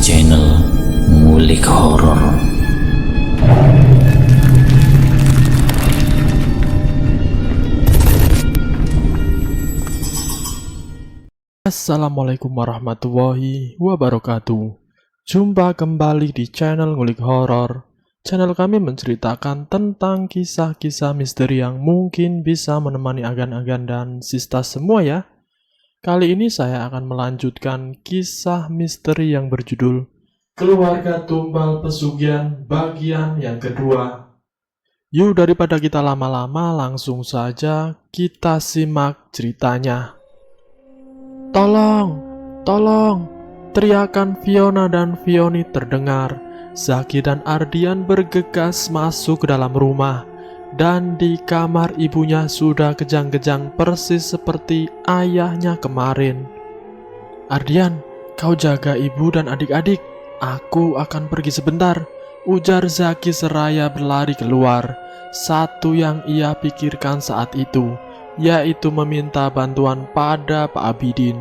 channel Ngulik Horor. Assalamualaikum warahmatullahi wabarakatuh. Jumpa kembali di channel Ngulik Horor. Channel kami menceritakan tentang kisah-kisah misteri yang mungkin bisa menemani agan-agan dan sista semua ya. Kali ini saya akan melanjutkan kisah misteri yang berjudul Keluarga Tumbal Pesugihan bagian yang kedua. Yuk daripada kita lama-lama, langsung saja kita simak ceritanya. Tolong, tolong, teriakan Fiona dan Vioni terdengar. Zaki dan Ardian bergegas masuk ke dalam rumah, dan di kamar ibunya sudah kejang-kejang persis seperti ayahnya kemarin. Ardian, kau jaga ibu dan adik-adik, aku akan pergi sebentar, ujar Zaki seraya berlari keluar. Satu yang ia pikirkan saat itu, yaitu meminta bantuan pada Pak Abidin.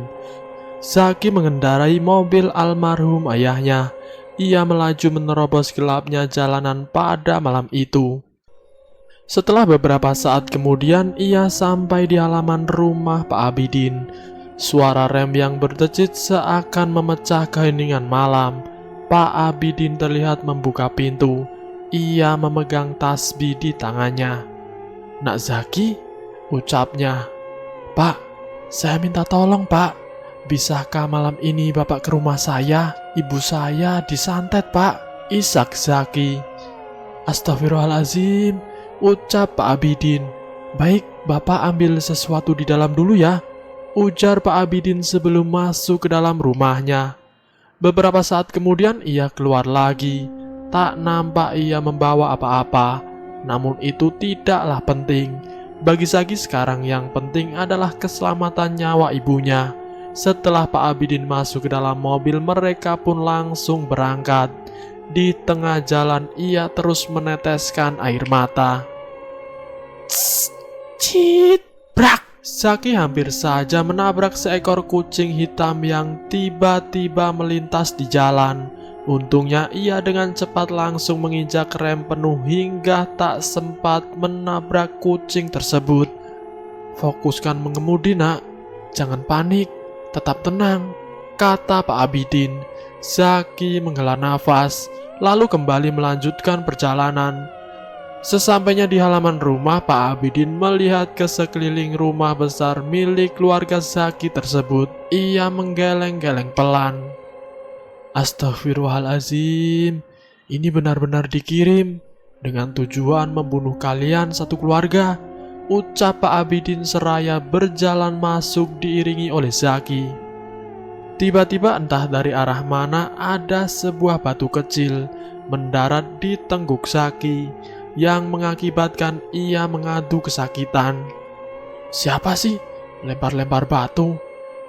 Zaki mengendarai mobil almarhum ayahnya. Ia melaju menerobos gelapnya jalanan pada malam itu. Setelah beberapa saat kemudian, ia sampai di halaman rumah Pak Abidin. Suara rem yang berdecit seakan memecah keheningan malam. Pak Abidin terlihat membuka pintu. Ia memegang tasbih di tangannya. "Nak Zaki," ucapnya. "Pak, saya minta tolong, Pak. Bisakah malam ini Bapak ke rumah saya? Ibu saya disantet, Pak," isak Zaki. "Astagfirullahaladzim," ucap Pak Abidin. "Baik, Bapak ambil sesuatu di dalam dulu ya," ujar Pak Abidin sebelum masuk ke dalam rumahnya. Beberapa saat kemudian ia keluar lagi. Tak nampak ia membawa apa-apa. Namun itu tidaklah penting. Bagi Zaki sekarang yang penting adalah keselamatan nyawa ibunya. Setelah Pak Abidin masuk ke dalam mobil, mereka pun langsung berangkat. Di tengah jalan ia terus meneteskan air mata. Cit, brak! Zaki hampir saja menabrak seekor kucing hitam yang tiba-tiba melintas di jalan. Untungnya ia dengan cepat langsung menginjak rem penuh hingga tak sempat menabrak kucing tersebut. "Fokuskan mengemudi, nak. Jangan panik. Tetap tenang," kata Pak Abidin. Zaki menghela nafas, lalu kembali melanjutkan perjalanan. Sesampainya di halaman rumah, Pak Abidin melihat ke sekeliling rumah besar milik keluarga Zaki tersebut. Ia menggeleng-geleng pelan. "Astagfirullahaladzim, ini benar-benar dikirim dengan tujuan membunuh kalian satu keluarga," ucap Pak Abidin seraya berjalan masuk diiringi oleh Zaki. Tiba-tiba entah dari arah mana ada sebuah batu kecil mendarat di tengguk Zaki yang mengakibatkan ia mengadu kesakitan. "Siapa sih lempar-lempar batu?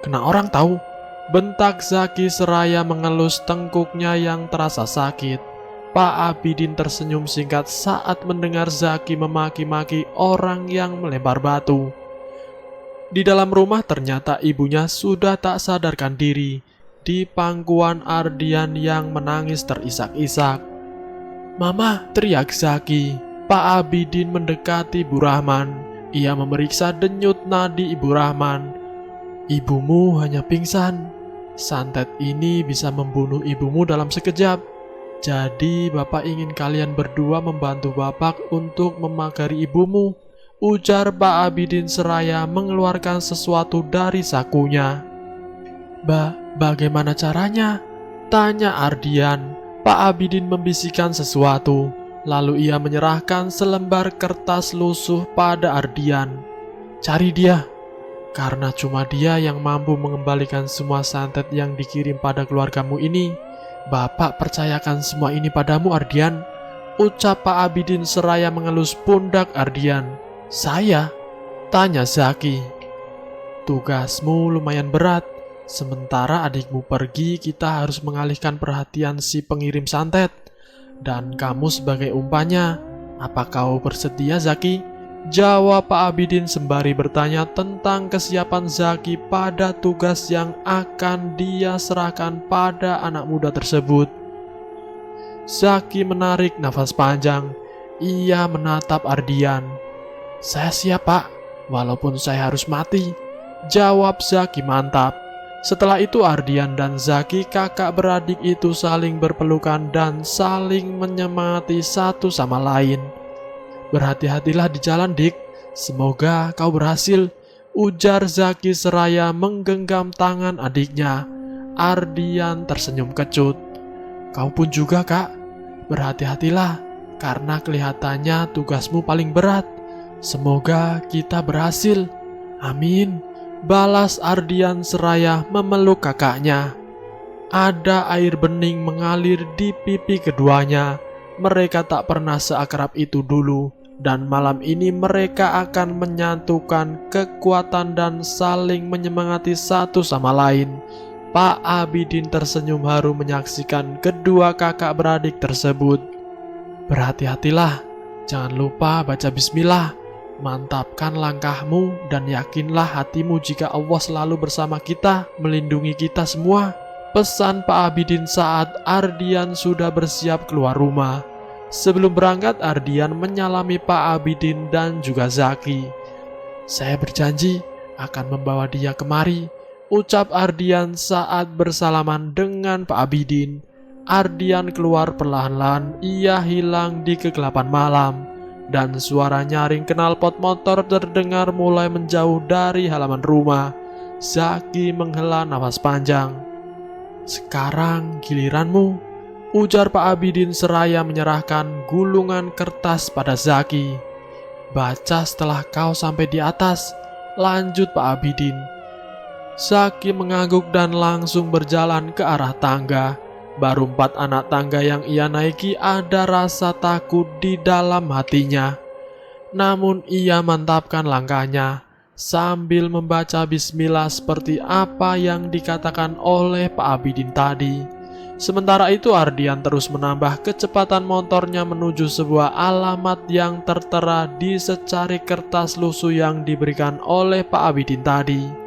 Kena orang tahu," bentak Zaki seraya mengelus tengkuknya yang terasa sakit. Pak Abidin tersenyum singkat saat mendengar Zaki memaki-maki orang yang melempar batu. Di dalam rumah ternyata ibunya sudah tak sadarkan diri di pangkuan Ardian yang menangis terisak-isak. "Mama!" teriak Zaki. Pak Abidin mendekati Bu Rahman. Ia memeriksa denyut nadi Ibu Rahman. "Ibumu hanya pingsan. Santet ini bisa membunuh ibumu dalam sekejap. Jadi Bapak ingin kalian berdua membantu Bapak untuk memagari ibumu," ujar Pak Abidin seraya mengeluarkan sesuatu dari sakunya. Bagaimana caranya?" tanya Ardian. Pak Abidin membisikkan sesuatu, lalu ia menyerahkan selembar kertas lusuh pada Ardian. "Cari dia, karena cuma dia yang mampu mengembalikan semua santet yang dikirim pada keluargamu ini. Bapak percayakan semua ini padamu, Ardian," ucap Pak Abidin seraya mengelus pundak Ardian. "Saya?" tanya Zaki. "Tugasmu lumayan berat. Sementara adikmu pergi, kita harus mengalihkan perhatian si pengirim santet. Dan kamu sebagai umpannya. Apa kau bersedia, Zaki?" Jawab Pak Abidin sembari bertanya tentang kesiapan Zaki pada tugas yang akan dia serahkan pada anak muda tersebut. Zaki menarik nafas panjang. Ia menatap Ardian. "Saya siap, Pak, walaupun saya harus mati," jawab Zaki mantap. Setelah itu Ardian dan Zaki kakak beradik itu saling berpelukan dan saling menyemangati satu sama lain. "Berhati-hatilah di jalan, Dik. Semoga kau berhasil," ujar Zaki seraya menggenggam tangan adiknya. Ardian tersenyum kecut. "Kau pun juga, Kak. Berhati-hatilah, karena kelihatannya tugasmu paling berat. Semoga kita berhasil." "Amin," balas Ardian seraya memeluk kakaknya. Ada air bening mengalir di pipi keduanya. Mereka tak pernah seakrab itu dulu, dan malam ini mereka akan menyatukan kekuatan dan saling menyemangati satu sama lain. Pak Abidin tersenyum haru menyaksikan kedua kakak beradik tersebut. "Berhati-hatilah, jangan lupa baca bismillah. Mantapkan langkahmu dan yakinlah hatimu jika Allah selalu bersama kita, melindungi kita semua," pesan Pak Abidin saat Ardian sudah bersiap keluar rumah. Sebelum berangkat, Ardian menyalami Pak Abidin dan juga Zaki. "Saya berjanji akan membawa dia kemari," ucap Ardian saat bersalaman dengan Pak Abidin. Ardian keluar perlahan-lahan, ia hilang di kegelapan malam, dan suara nyaring knalpot motor terdengar mulai menjauh dari halaman rumah. Zaki menghela nafas panjang. "Sekarang giliranmu," ujar Pak Abidin seraya menyerahkan gulungan kertas pada Zaki. "Baca setelah kau sampai di atas," lanjut Pak Abidin. Zaki mengangguk dan langsung berjalan ke arah tangga. Baru 4 anak tangga yang ia naiki, ada rasa takut di dalam hatinya. Namun ia mantapkan langkahnya sambil membaca bismillah seperti apa yang dikatakan oleh Pak Abidin tadi. Sementara itu Ardian terus menambah kecepatan motornya menuju sebuah alamat yang tertera di secari kertas lusuh yang diberikan oleh Pak Abidin tadi.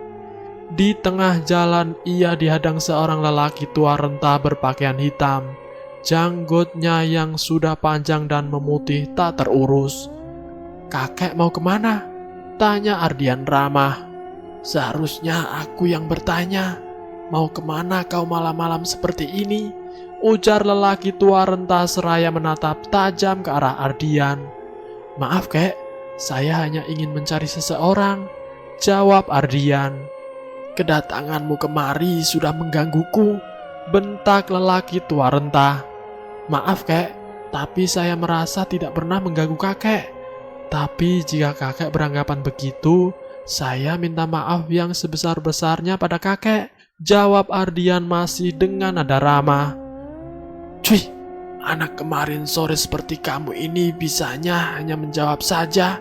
Di tengah jalan ia dihadang seorang lelaki tua renta berpakaian hitam. Janggutnya yang sudah panjang dan memutih tak terurus. "Kakek mau kemana?" tanya Ardian ramah. "Seharusnya aku yang bertanya. Mau kemana kau malam-malam seperti ini?" ujar lelaki tua renta seraya menatap tajam ke arah Ardian. "Maaf kek, saya hanya ingin mencari seseorang," jawab Ardian. "Kedatanganmu kemari sudah menggangguku," bentak lelaki tua renta. "Maaf kek, tapi saya merasa tidak pernah mengganggu kakek. Tapi jika kakek beranggapan begitu, saya minta maaf yang sebesar-besarnya pada kakek," jawab Ardian masih dengan nada ramah. "Cuy, anak kemarin sore seperti kamu ini bisanya hanya menjawab saja,"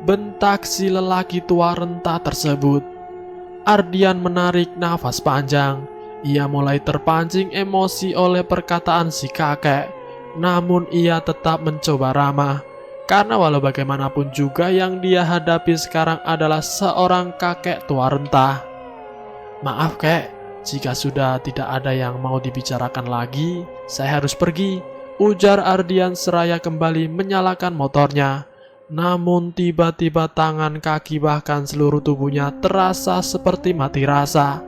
bentak si lelaki tua renta tersebut. Ardian menarik nafas panjang. Ia mulai terpancing emosi oleh perkataan si kakek. Namun ia tetap mencoba ramah, karena walau bagaimanapun juga yang dia hadapi sekarang adalah seorang kakek tua renta. "Maaf kek, jika sudah tidak ada yang mau dibicarakan lagi, saya harus pergi," ujar Ardian seraya kembali menyalakan motornya. Namun tiba-tiba tangan, kaki, bahkan seluruh tubuhnya terasa seperti mati rasa.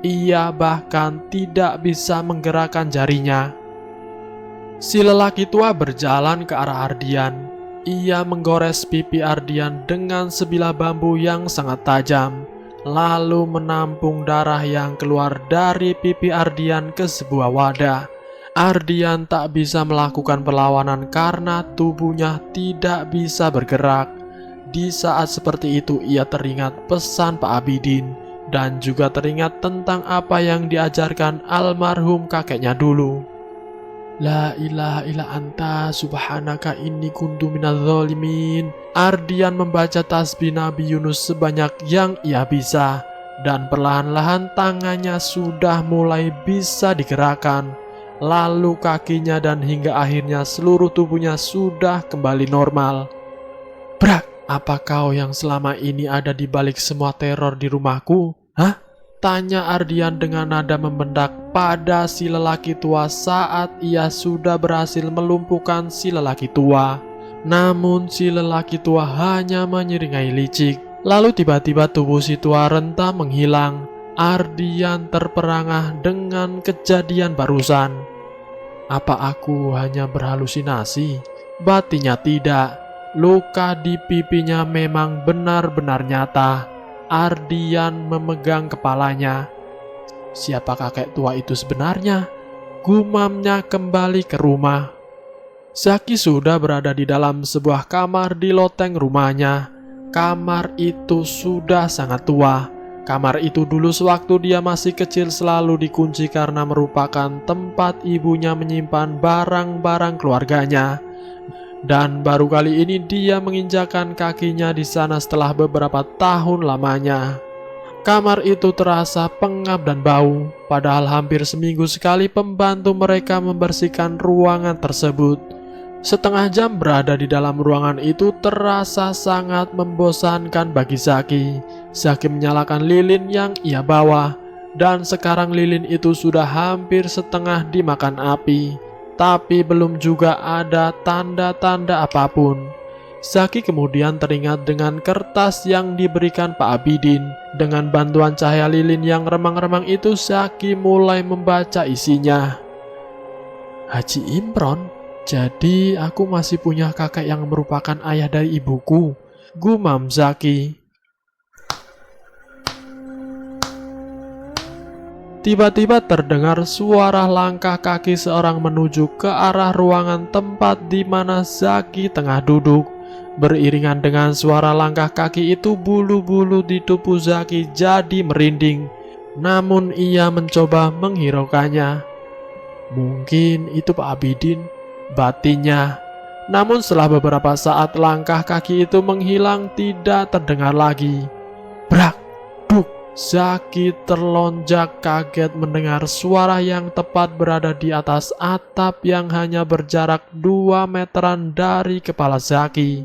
Ia bahkan tidak bisa menggerakkan jarinya. Si lelaki tua berjalan ke arah Ardian. Ia menggores pipi Ardian dengan sebilah bambu yang sangat tajam, lalu menampung darah yang keluar dari pipi Ardian ke sebuah wadah. Ardian tak bisa melakukan perlawanan karena tubuhnya tidak bisa bergerak. Di saat seperti itu ia teringat pesan Pak Abidin dan juga teringat tentang apa yang diajarkan almarhum kakeknya dulu. "La ilaha illa anta subhanaka inni kuntu minadz zalimin." Ardian membaca tasbih Nabi Yunus sebanyak yang ia bisa, dan perlahan-lahan tangannya sudah mulai bisa digerakkan. Lalu kakinya dan hingga akhirnya seluruh tubuhnya sudah kembali normal. "Brak!" Apa kau yang selama ini ada di balik semua teror di rumahku? Hah? Tanya Ardian dengan nada membentak pada si lelaki tua saat ia sudah berhasil melumpuhkan si lelaki tua. Namun si lelaki tua hanya menyeringai licik. Lalu tiba-tiba tubuh si tua renta menghilang. Ardian terperangah dengan kejadian barusan. Apa aku hanya berhalusinasi? Batinnya tidak. Luka di pipinya memang benar-benar nyata. Ardian memegang kepalanya. Siapa kakek tua itu sebenarnya? Gumamnya kembali ke rumah. Zaki sudah berada di dalam sebuah kamar di loteng rumahnya. Kamar itu sudah sangat tua. Kamar itu dulu sewaktu dia masih kecil selalu dikunci karena merupakan tempat ibunya menyimpan barang-barang keluarganya. Dan baru kali ini dia menginjakan kakinya di sana setelah beberapa tahun lamanya. Kamar itu terasa pengap dan bau, padahal hampir seminggu sekali pembantu mereka membersihkan ruangan tersebut. Setengah jam berada di dalam ruangan itu terasa sangat membosankan bagi Zaki. Zaki menyalakan lilin yang ia bawa, dan sekarang lilin itu sudah hampir setengah dimakan api. Tapi belum juga ada tanda-tanda apapun. Zaki kemudian teringat dengan kertas yang diberikan Pak Abidin. Dengan bantuan cahaya lilin yang remang-remang itu, Zaki mulai membaca isinya. Haji Imron, jadi aku masih punya kakek yang merupakan ayah dari ibuku, gumam Zaki. Tiba-tiba terdengar suara langkah kaki seorang menuju ke arah ruangan tempat di mana Zaki tengah duduk. Beriringan dengan suara langkah kaki itu, bulu-bulu di tubuh Zaki jadi merinding. Namun ia mencoba menghiraukannya. Mungkin itu Pak Abidin, batinnya. Namun setelah beberapa saat langkah kaki itu menghilang, tidak terdengar lagi. Brak! Zaki terlonjak kaget mendengar suara yang tepat berada di atas atap yang hanya berjarak 2 meteran dari kepala Zaki.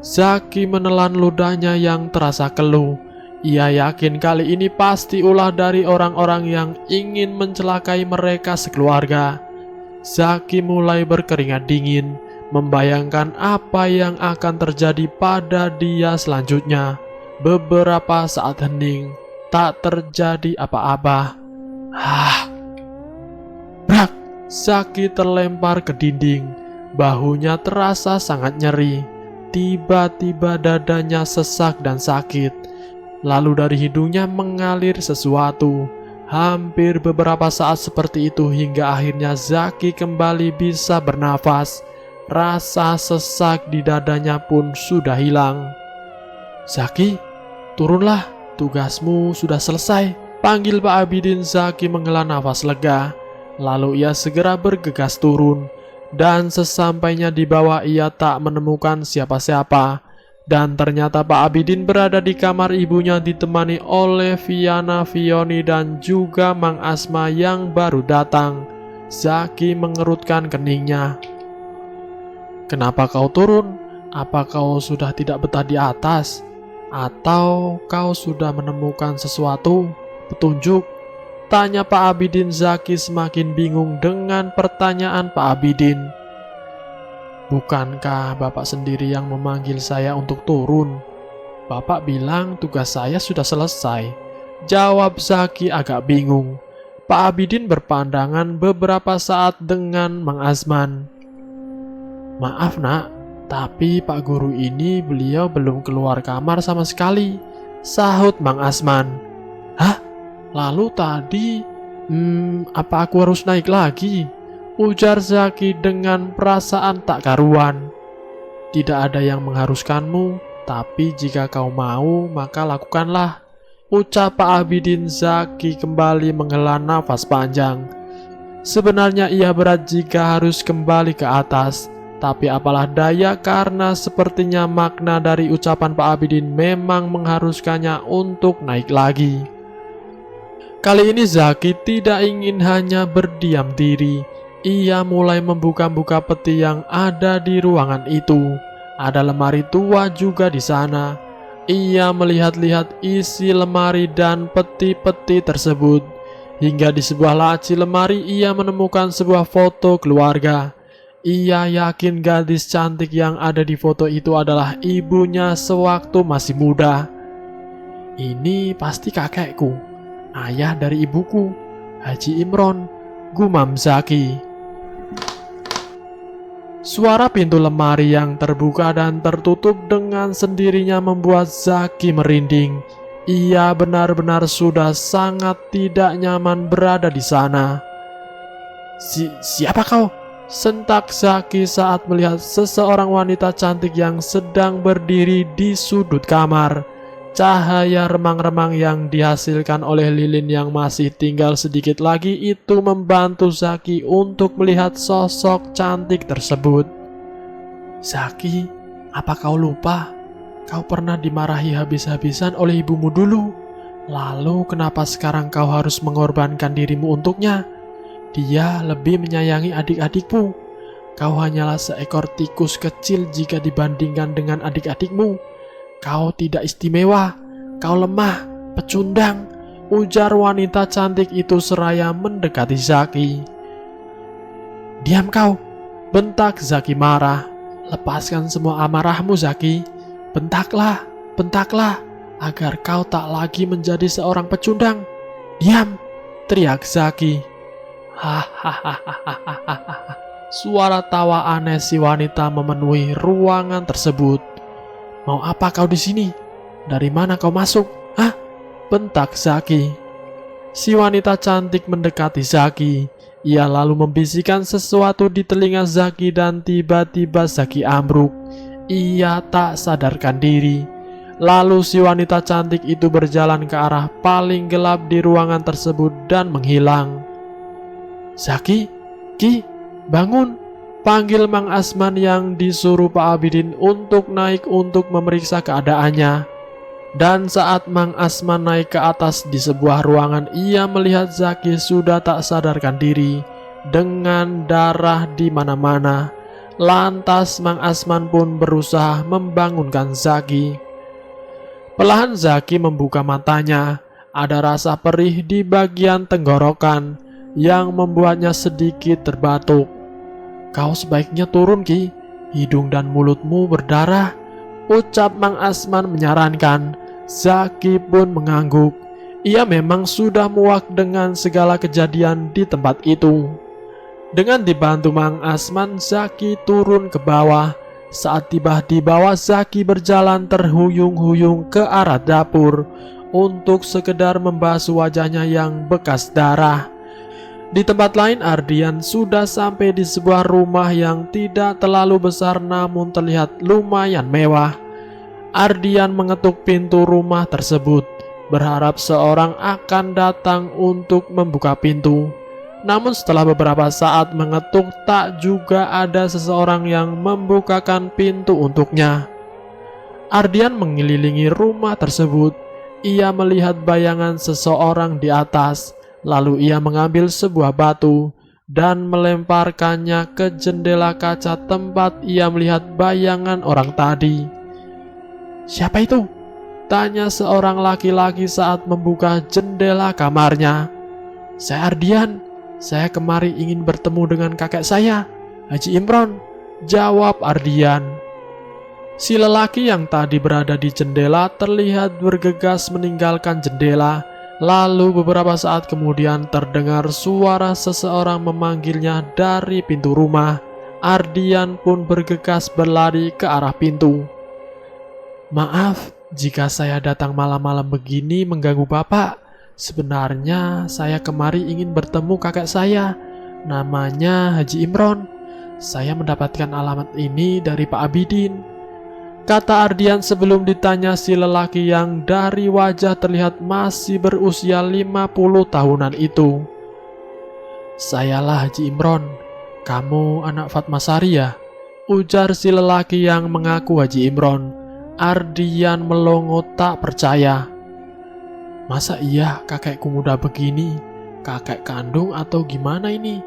Zaki menelan ludahnya yang terasa keluh. Ia yakin kali ini pasti ulah dari orang-orang yang ingin mencelakai mereka sekeluarga. Zaki mulai berkeringat dingin, membayangkan apa yang akan terjadi pada dia selanjutnya. Beberapa saat hening, tak terjadi apa-apa. Brak! Zaki terlempar ke dinding. Bahunya terasa sangat nyeri. Tiba-tiba dadanya sesak dan sakit. Lalu dari hidungnya mengalir sesuatu. Hampir beberapa saat seperti itu hingga akhirnya Zaki kembali bisa bernafas. Rasa sesak di dadanya pun sudah hilang. Zaki, turunlah, tugasmu sudah selesai, panggil Pak Abidin. Zaki menghela nafas lega. Lalu ia segera bergegas turun. Dan sesampainya di bawah ia tak menemukan siapa-siapa. Dan ternyata Pak Abidin berada di kamar ibunya ditemani oleh Viana, Vioni dan juga Mang Asma yang baru datang. Zaki mengerutkan keningnya. Kenapa kau turun? Apa kau sudah tidak betah di atas? Atau kau sudah menemukan sesuatu? Petunjuk? Tanya Pak Abidin. Zaki semakin bingung dengan pertanyaan Pak Abidin. Bukankah Bapak sendiri yang memanggil saya untuk turun? Bapak bilang tugas saya sudah selesai. Jawab Zaki agak bingung. Pak Abidin berpandangan beberapa saat dengan Mang Asman. Maaf nak, tapi Pak Guru ini beliau belum keluar kamar sama sekali, sahut Mang Asman. Hah? Lalu tadi, apa aku harus naik lagi? Ujar Zaki dengan perasaan tak karuan. Tidak ada yang mengharuskanmu, tapi jika kau mau, maka lakukanlah, ucap Pak Abidin. Zaki kembali menghela nafas panjang. Sebenarnya ia berat jika harus kembali ke atas, tapi apalah daya karena sepertinya makna dari ucapan Pak Abidin memang mengharuskannya untuk naik lagi. Kali ini Zaki tidak ingin hanya berdiam diri. Ia mulai membuka-buka peti yang ada di ruangan itu. Ada lemari tua juga di sana. Ia melihat-lihat isi lemari dan peti-peti tersebut. Hingga di sebuah laci lemari ia menemukan sebuah foto keluarga. Ia yakin gadis cantik yang ada di foto itu adalah ibunya sewaktu masih muda. Ini pasti kakekku, ayah dari ibuku, Haji Imron, gumam Zaki. Suara pintu lemari yang terbuka dan tertutup dengan sendirinya membuat Zaki merinding. Ia benar-benar sudah sangat tidak nyaman berada di sana. Siapa kau? Sentak Zaki saat melihat seseorang wanita cantik yang sedang berdiri di sudut kamar. Cahaya remang-remang yang dihasilkan oleh lilin yang masih tinggal sedikit lagi itu membantu Zaki untuk melihat sosok cantik tersebut. Zaki, apa kau lupa? Kau pernah dimarahi habis-habisan oleh ibumu dulu. Lalu kenapa sekarang kau harus mengorbankan dirimu untuknya? Dia lebih menyayangi adik-adikmu. Kau hanyalah seekor tikus kecil jika dibandingkan dengan adik-adikmu. Kau tidak istimewa, kau lemah, pecundang, ujar wanita cantik itu seraya mendekati Zaki. Diam kau, bentak Zaki marah. Lepaskan semua amarahmu Zaki. Bentaklah, bentaklah, agar kau tak lagi menjadi seorang pecundang. Diam, teriak Zaki. Hahaha. Suara tawa aneh si wanita memenuhi ruangan tersebut. Mau apa kau di sini? Dari mana kau masuk? Hah? Bentak Zaki. Si wanita cantik mendekati Zaki. Ia lalu membisikkan sesuatu di telinga Zaki dan tiba-tiba Zaki ambruk. Ia tak sadarkan diri. Lalu si wanita cantik itu berjalan ke arah paling gelap di ruangan tersebut dan menghilang. Zaki, Ki, bangun, panggil Mang Asman yang disuruh Pak Abidin untuk naik untuk memeriksa keadaannya. Dan saat Mang Asman naik ke atas di sebuah ruangan, ia melihat Zaki sudah tak sadarkan diri dengan darah di mana-mana. Lantas Mang Asman pun berusaha membangunkan Zaki. Perlahan Zaki membuka matanya. Ada rasa perih di bagian tenggorokan yang membuatnya sedikit terbatuk. Kau sebaiknya turun Ki, hidung dan mulutmu berdarah, ucap Mang Asman menyarankan. Zaki pun mengangguk. Ia memang sudah muak dengan segala kejadian di tempat itu. Dengan dibantu Mang Asman, Zaki turun ke bawah. Saat tiba di bawah, Zaki berjalan terhuyung-huyung ke arah dapur untuk sekedar membasuh wajahnya yang bekas darah. Di tempat lain, Ardian sudah sampai di sebuah rumah yang tidak terlalu besar namun terlihat lumayan mewah. Ardian mengetuk pintu rumah tersebut, berharap seorang akan datang untuk membuka pintu. Namun setelah beberapa saat mengetuk, tak juga ada seseorang yang membukakan pintu untuknya. Ardian mengelilingi rumah tersebut. Ia melihat bayangan seseorang di atas. Lalu ia mengambil sebuah batu dan melemparkannya ke jendela kaca tempat ia melihat bayangan orang tadi. Siapa itu? Tanya seorang laki-laki saat membuka jendela kamarnya. Saya Ardian, saya kemari ingin bertemu dengan kakek saya, Haji Imron, jawab Ardian. Si lelaki yang tadi berada di jendela terlihat bergegas meninggalkan jendela. Lalu beberapa saat kemudian terdengar suara seseorang memanggilnya dari pintu rumah. Ardian pun bergegas berlari ke arah pintu. Maaf jika saya datang malam-malam begini mengganggu Bapak. Sebenarnya saya kemari ingin bertemu kakek saya. Namanya Haji Imron. Saya mendapatkan alamat ini dari Pak Abidin, kata Ardian sebelum ditanya si lelaki yang dari wajah terlihat masih berusia 50 tahunan itu. Sayalah Haji Imron, kamu anak Fatmasari ya? Ujar si lelaki yang mengaku Haji Imron. Ardian melongo tak percaya. Masa iya kakekku muda begini? Kakek kandung atau gimana ini?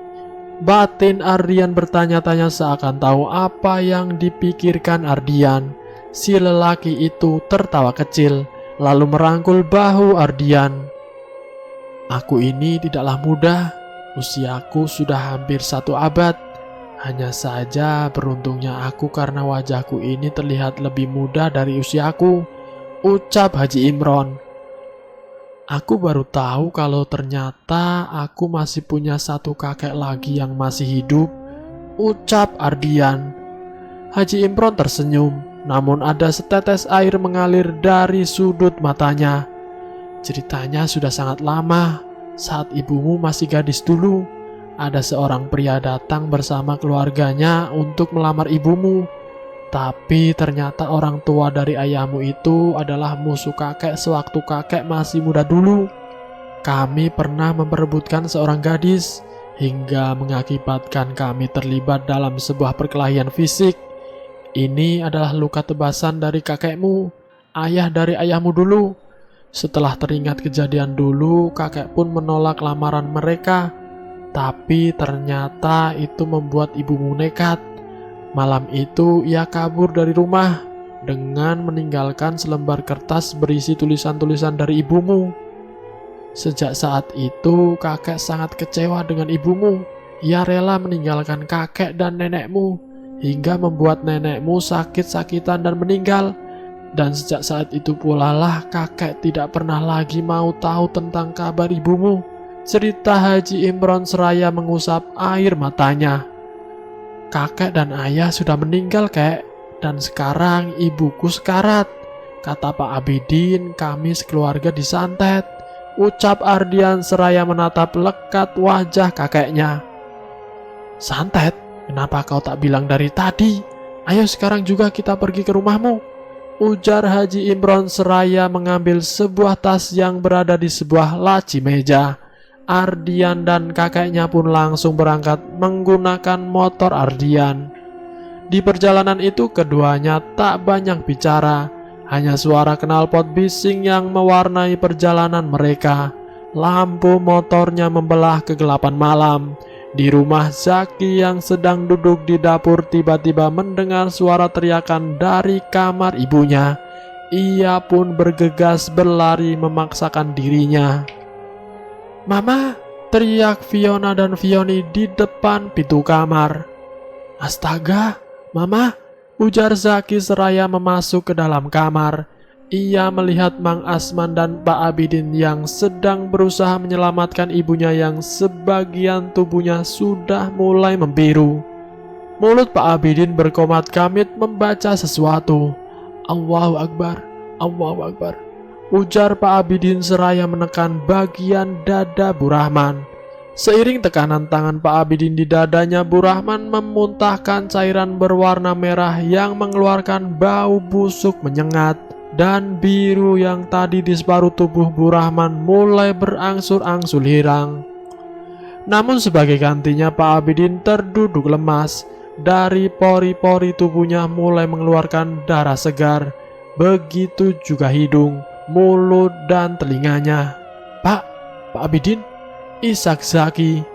Batin Ardian bertanya-tanya seakan tahu apa yang dipikirkan Ardian. Si lelaki itu tertawa kecil, lalu merangkul bahu Ardian. Aku ini tidaklah muda, usiaku sudah hampir 1 abad. Hanya saja beruntungnya aku karena wajahku ini terlihat lebih muda dari usiaku, ucap Haji Imron. Aku baru tahu kalau ternyata aku masih punya 1 kakek lagi yang masih hidup, ucap Ardian. Haji Imron tersenyum, namun ada setetes air mengalir dari sudut matanya. Ceritanya sudah sangat lama, saat ibumu masih gadis dulu. Ada seorang pria datang bersama keluarganya untuk melamar ibumu. Tapi ternyata orang tua dari ayahmu itu adalah musuh kakek sewaktu kakek masih muda dulu. Kami pernah memperebutkan seorang gadis, hingga mengakibatkan kami terlibat dalam sebuah perkelahian fisik. Ini adalah luka tebasan dari kakekmu, ayah dari ayahmu dulu. Setelah teringat kejadian dulu, kakek pun menolak lamaran mereka. Tapi ternyata itu membuat ibumu nekat. Malam itu ia kabur dari rumah dengan meninggalkan selembar kertas berisi tulisan-tulisan dari ibumu. Sejak saat itu kakek sangat kecewa dengan ibumu. Ia rela meninggalkan kakek dan nenekmu hingga membuat nenekmu sakit-sakitan dan meninggal. Dan sejak saat itu pula lah kakek tidak pernah lagi mau tahu tentang kabar ibumu. Cerita Haji Imron seraya mengusap air matanya. Kakek dan ayah sudah meninggal, kek, dan sekarang ibuku sekarat. Kata Pak Abidin, kami sekeluarga disantet, ucap Ardian seraya menatap lekat wajah kakeknya. Santet? Kenapa kau tak bilang dari tadi? Ayo sekarang juga kita pergi ke rumahmu, ujar Haji Imron seraya mengambil sebuah tas yang berada di sebuah laci meja. Ardian dan kakeknya pun langsung berangkat menggunakan motor Ardian. Di perjalanan itu keduanya tak banyak bicara, hanya suara knalpot bising yang mewarnai perjalanan mereka. Lampu motornya membelah kegelapan malam. Di rumah Zaki yang sedang duduk di dapur tiba-tiba mendengar suara teriakan dari kamar ibunya. Ia pun bergegas berlari memaksakan dirinya. Mama, teriak Fiona dan Vioni di depan pintu kamar. Astaga, Mama, ujar Zaki seraya memasuk ke dalam kamar. Ia melihat Mang Asman dan Pak Abidin yang sedang berusaha menyelamatkan ibunya yang sebagian tubuhnya sudah mulai membiru. Mulut Pak Abidin berkomat kamit membaca sesuatu. Allahu Akbar, Allahu Akbar, ujar Pak Abidin seraya menekan bagian dada Bu Rahman. Seiring tekanan tangan Pak Abidin di dadanya, Bu Rahman memuntahkan cairan berwarna merah yang mengeluarkan bau busuk menyengat. Dan biru yang tadi di separuh tubuh Bu Rahman mulai berangsur-angsur hilang. Namun sebagai gantinya Pak Abidin terduduk lemas. Dari pori-pori tubuhnya mulai mengeluarkan darah segar. Begitu juga hidung, mulut, dan telinganya. Pak Abidin, isak Zaki.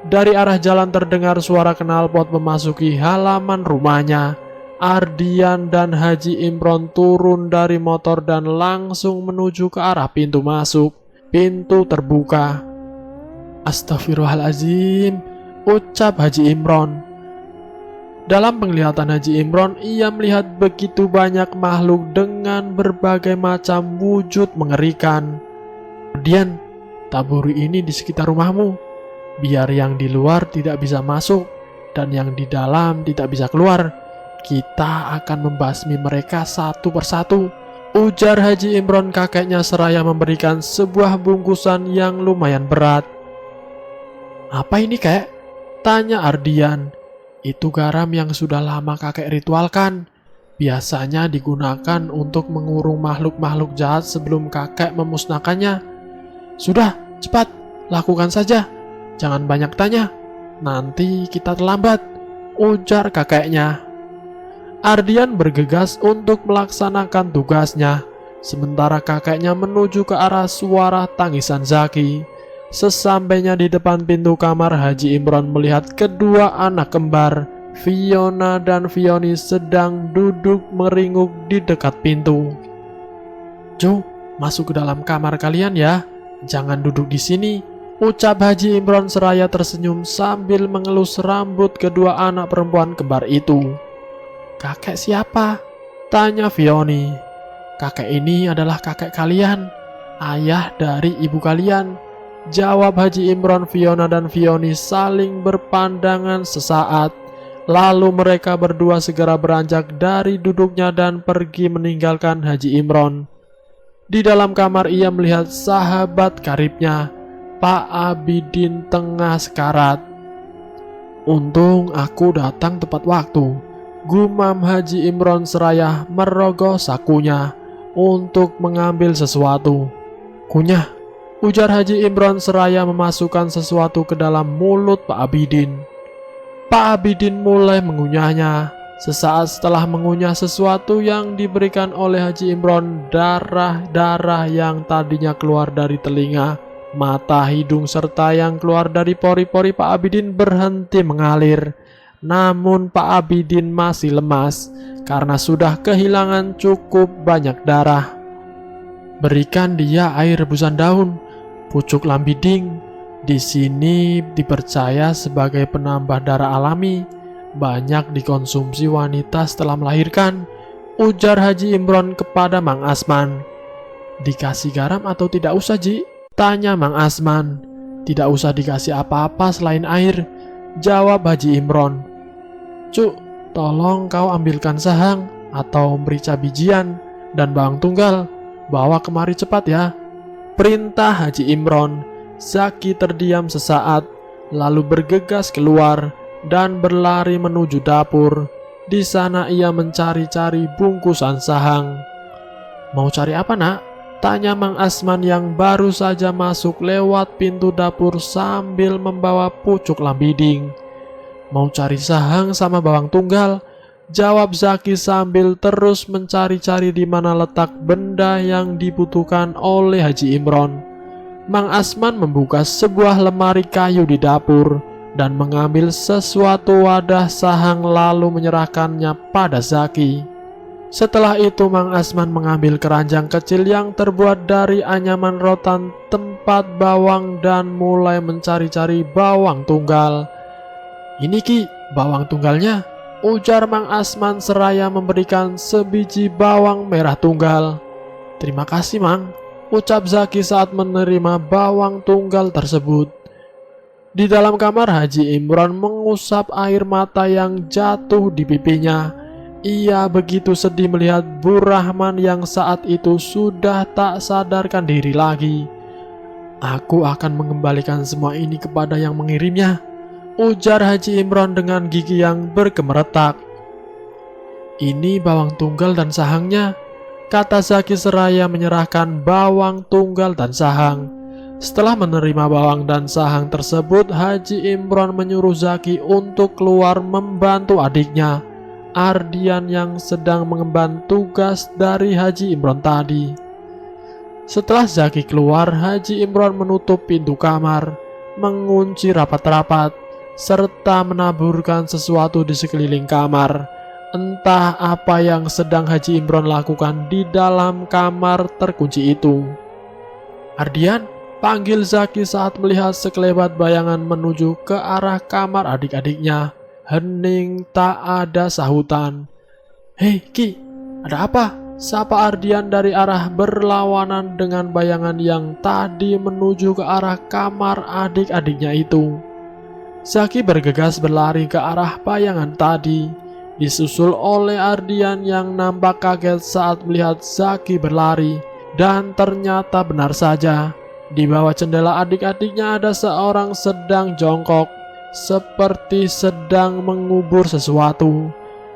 Dari arah jalan terdengar suara knalpot memasuki halaman rumahnya. Ardian dan Haji Imron turun dari motor dan langsung menuju ke arah pintu masuk. Pintu terbuka. Astagfirullahaladzim, ucap Haji Imron. Dalam penglihatan Haji Imron, ia melihat begitu banyak makhluk dengan berbagai macam wujud mengerikan. Ardian, taburi ini di sekitar rumahmu, biar yang di luar tidak bisa masuk dan yang di dalam tidak bisa keluar. Kita akan membasmi mereka satu persatu, ujar Haji Imron kakeknya seraya memberikan sebuah bungkusan yang lumayan berat. Apa ini, kek? Tanya Ardian. Itu garam yang sudah lama kakek ritualkan. Biasanya digunakan untuk mengurung makhluk-makhluk jahat sebelum kakek memusnahkannya. Sudah, cepat, lakukan saja. Jangan banyak tanya, nanti kita terlambat, ujar kakeknya. Ardian bergegas untuk melaksanakan tugasnya, sementara kakeknya menuju ke arah suara tangisan Zaki. Sesampainya di depan pintu kamar, Haji Imron melihat kedua anak kembar, Fiona dan Vioni, sedang duduk meringkuk di dekat pintu. "Jo, masuk ke dalam kamar kalian ya, jangan duduk di sini," ucap Haji Imron seraya tersenyum sambil mengelus rambut kedua anak perempuan kembar itu. "Kakek siapa?" tanya Vioni. "Kakek ini adalah kakek kalian, ayah dari ibu kalian," jawab Haji Imron. Fiona dan Vioni saling berpandangan sesaat. Lalu mereka berdua segera beranjak dari duduknya dan pergi meninggalkan Haji Imron. Di dalam kamar ia melihat sahabat karibnya, Pak Abidin, tengah sekarat. "Untung aku datang tepat waktu," gumam Haji Imron seraya merogoh sakunya untuk mengambil sesuatu. "Kunyah," ujar Haji Imron seraya memasukkan sesuatu ke dalam mulut Pak Abidin. Pak Abidin mulai mengunyahnya. Sesaat setelah mengunyah sesuatu yang diberikan oleh Haji Imron, darah-darah yang tadinya keluar dari telinga, mata, hidung, serta yang keluar dari pori-pori Pak Abidin berhenti mengalir. Namun Pak Abidin masih lemas karena sudah kehilangan cukup banyak darah. "Berikan dia air rebusan daun, pucuk lambiding. Di sini dipercaya sebagai penambah darah alami, banyak dikonsumsi wanita setelah melahirkan," ujar Haji Imron kepada Mang Asman. "Dikasih garam atau tidak usah, Ji?" tanya Mang Asman. "Tidak usah dikasih apa-apa selain air," jawab Haji Imron. "Cuk, tolong kau ambilkan sahang atau merica bijian dan bawang tunggal, bawa kemari cepat ya," perintah Haji Imron. Zaki terdiam sesaat, lalu bergegas keluar dan berlari menuju dapur. Di sana ia mencari-cari bungkusan sahang. "Mau cari apa, Nak?" tanya Mang Asman yang baru saja masuk lewat pintu dapur sambil membawa pucuk lambiding. "Mau cari sahang sama bawang tunggal," jawab Zaki sambil terus mencari-cari di mana letak benda yang dibutuhkan oleh Haji Imron. Mang Asman membuka sebuah lemari kayu di dapur dan mengambil sesuatu wadah sahang lalu menyerahkannya pada Zaki. Setelah itu Mang Asman mengambil keranjang kecil yang terbuat dari anyaman rotan tempat bawang dan mulai mencari-cari bawang tunggal. "Ini Ki, bawang tunggalnya," ujar Mang Asman seraya memberikan sebiji bawang merah tunggal. "Terima kasih, Mang," ucap Zaki saat menerima bawang tunggal tersebut. Di dalam kamar Haji Imron mengusap air mata yang jatuh di pipinya. Ia begitu sedih melihat Bu Rahman yang saat itu sudah tak sadarkan diri lagi. "Aku akan mengembalikan semua ini kepada yang mengirimnya," ujar Haji Imron dengan gigi yang bergemeretak. "Ini bawang tunggal dan sahangnya," kata Zaki seraya menyerahkan bawang tunggal dan sahang. Setelah menerima bawang dan sahang tersebut, Haji Imron menyuruh Zaki untuk keluar membantu adiknya, Ardian, yang sedang mengemban tugas dari Haji Imron tadi. Setelah Zaki keluar, Haji Imron menutup pintu kamar, mengunci rapat-rapat, serta menaburkan sesuatu di sekeliling kamar. Entah apa yang sedang Haji Imron lakukan di dalam kamar terkunci itu. "Ardian," panggil Zaki saat melihat sekelebat bayangan menuju ke arah kamar adik-adiknya. Hening tak ada sahutan. "Hei Ki, ada apa?" sapa Ardian dari arah berlawanan dengan bayangan yang tadi menuju ke arah kamar adik-adiknya itu. Zaki bergegas berlari ke arah bayangan tadi, disusul oleh Ardian yang nampak kaget saat melihat Zaki berlari. Dan ternyata benar saja, di bawah jendela adik-adiknya ada seorang sedang jongkok, seperti sedang mengubur sesuatu.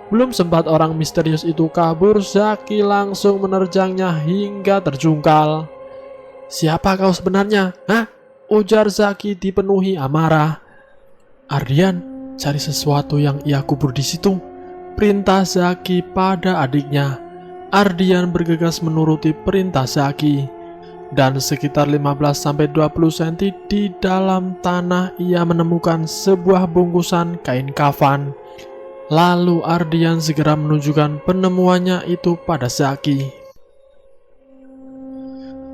Belum sempat orang misterius itu kabur, Zaki langsung menerjangnya hingga terjungkal. "Siapa kau sebenarnya? Hah?" ujar Zaki dipenuhi amarah. "Ardian, cari sesuatu yang ia kubur di situ," perintah Zaki pada adiknya. Ardian bergegas menuruti perintah Zaki. dan sekitar 15-20 cm di dalam tanah ia menemukan sebuah bungkusan kain kafan. Lalu Ardian segera menunjukkan penemuannya itu pada Zaki.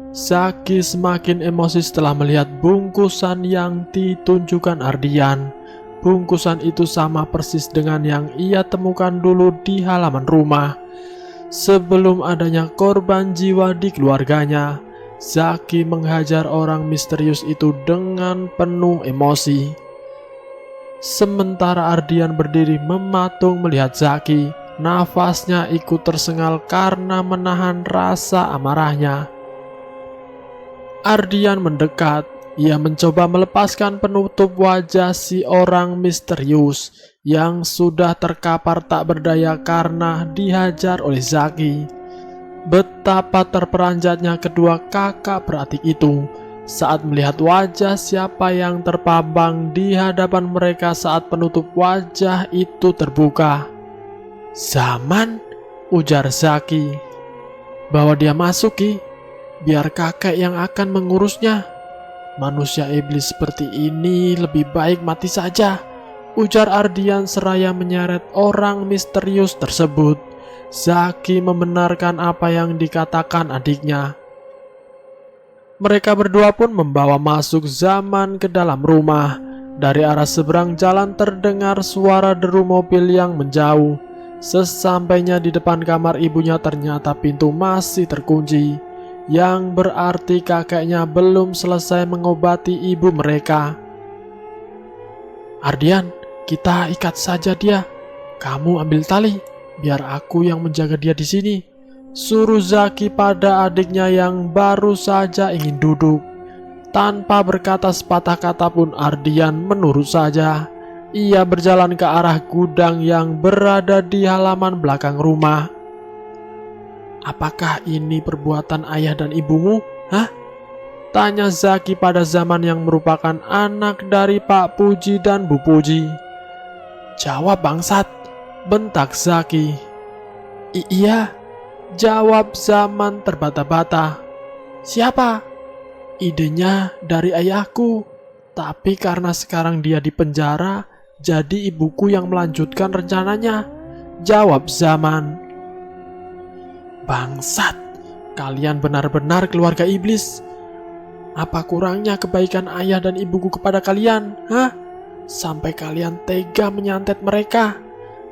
Zaki semakin emosi setelah melihat bungkusan yang ditunjukkan Ardian. Bungkusan itu sama persis dengan yang ia temukan dulu di halaman rumah. Sebelum adanya korban jiwa di keluarganya, Zaki menghajar orang misterius itu dengan penuh emosi. Sementara Ardian berdiri mematung melihat Zaki, nafasnya ikut tersengal karena menahan rasa amarahnya. Ardian mendekat. Ia mencoba melepaskan penutup wajah si orang misterius yang sudah terkapar tak berdaya karena dihajar oleh Zaki. Betapa terperanjatnya kedua kakak beradik itu saat melihat wajah siapa yang terpampang di hadapan mereka saat penutup wajah itu terbuka. "Zaman," ujar Zaki. "Bawa dia masuk, Ki. Biar kakek yang akan mengurusnya. Manusia iblis seperti ini lebih baik mati saja," ujar Ardian seraya menyeret orang misterius tersebut. Zaki membenarkan apa yang dikatakan adiknya. Mereka berdua pun membawa masuk Zaman ke dalam rumah. Dari arah seberang jalan terdengar suara deru mobil yang menjauh. Sesampainya di depan kamar ibunya ternyata pintu masih terkunci, yang berarti kakeknya belum selesai mengobati ibu mereka. "Ardian, kita ikat saja dia. Kamu ambil tali, biar aku yang menjaga dia di sini," suruh Zaki pada adiknya yang baru saja ingin duduk. Tanpa berkata sepatah kata pun Ardian menurut saja. Ia berjalan ke arah gudang yang berada di halaman belakang rumah. "Apakah ini perbuatan ayah dan ibumu? Hah?" tanya Zaki pada Zaman yang merupakan anak dari Pak Puji dan Bu Puji. "Jawab bangsat," bentak Zaki. Iya," jawab Zaman terbata-bata. "Siapa?" "Idenya dari ayahku, tapi karena sekarang dia di penjara, jadi ibuku yang melanjutkan rencananya," jawab Zaman. "Bangsat, kalian benar-benar keluarga iblis. Apa kurangnya kebaikan ayah dan ibuku kepada kalian? Hah? Sampai kalian tega menyantet mereka,"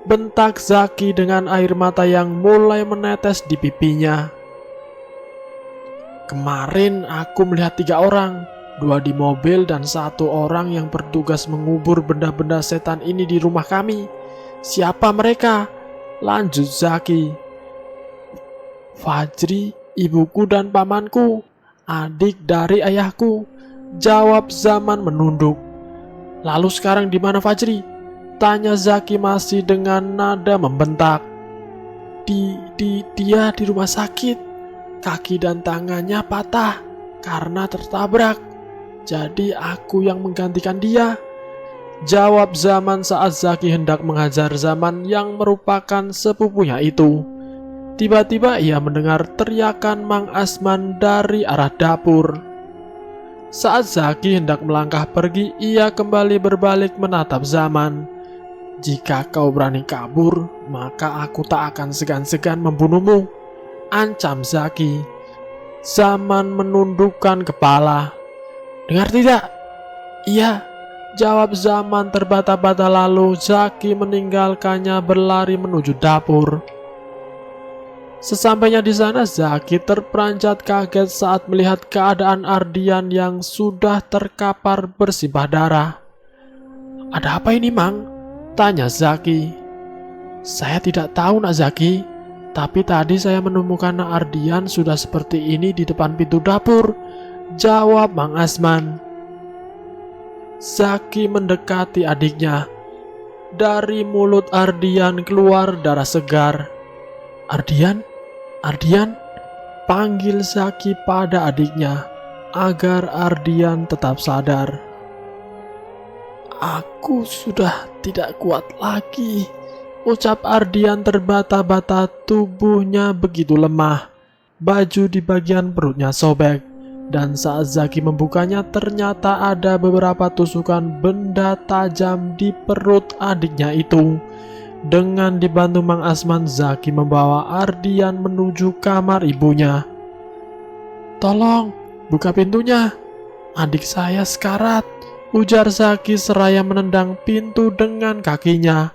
bentak Zaki dengan air mata yang mulai menetes di pipinya. "Kemarin aku melihat 3 orang, 2 di mobil dan 1 orang yang bertugas mengubur benda-benda setan ini di rumah kami. Siapa mereka?" lanjut Zaki. "Fajri, ibuku dan pamanku, adik dari ayahku," jawab Zaman menunduk. "Lalu sekarang di mana Fajri?" tanya Zaki masih dengan nada membentak. Dia di rumah sakit. Kaki dan tangannya patah karena tertabrak. Jadi aku yang menggantikan dia," jawab Zaman saat Zaki hendak menghajar Zaman yang merupakan sepupunya itu. Tiba-tiba ia mendengar teriakan Mang Asman dari arah dapur. Saat Zaki hendak melangkah pergi, ia kembali berbalik menatap Zaman. "Jika kau berani kabur, maka aku tak akan segan-segan membunuhmu," ancam Zaki. Zaman menundukkan kepala. "Dengar tidak?" "Iya," jawab Zaman terbata-bata. Lalu Zaki meninggalkannya berlari menuju dapur. Sesampainya di sana, Zaki terperanjat kaget saat melihat keadaan Ardian yang sudah terkapar bersimbah darah. "Ada apa ini, Mang?" tanya Zaki. "Saya tidak tahu, Nak Zaki, tapi tadi saya menemukan Nak Ardian sudah seperti ini di depan pintu dapur," jawab Mang Asman. Zaki mendekati adiknya. Dari mulut Ardian keluar darah segar. "Ardian, Ardian," panggil Zaki pada adiknya agar Ardian tetap sadar. "Aku sudah tidak kuat lagi," ucap Ardian terbata-bata. Tubuhnya begitu lemah. Baju di bagian perutnya sobek. Dan saat Zaki membukanya, ternyata ada beberapa tusukan benda tajam di perut adiknya itu. Dengan dibantu Mang Asman, Zaki membawa Ardian menuju kamar ibunya. "Tolong, buka pintunya. Adik saya sekarat," ujar Zaki seraya menendang pintu dengan kakinya.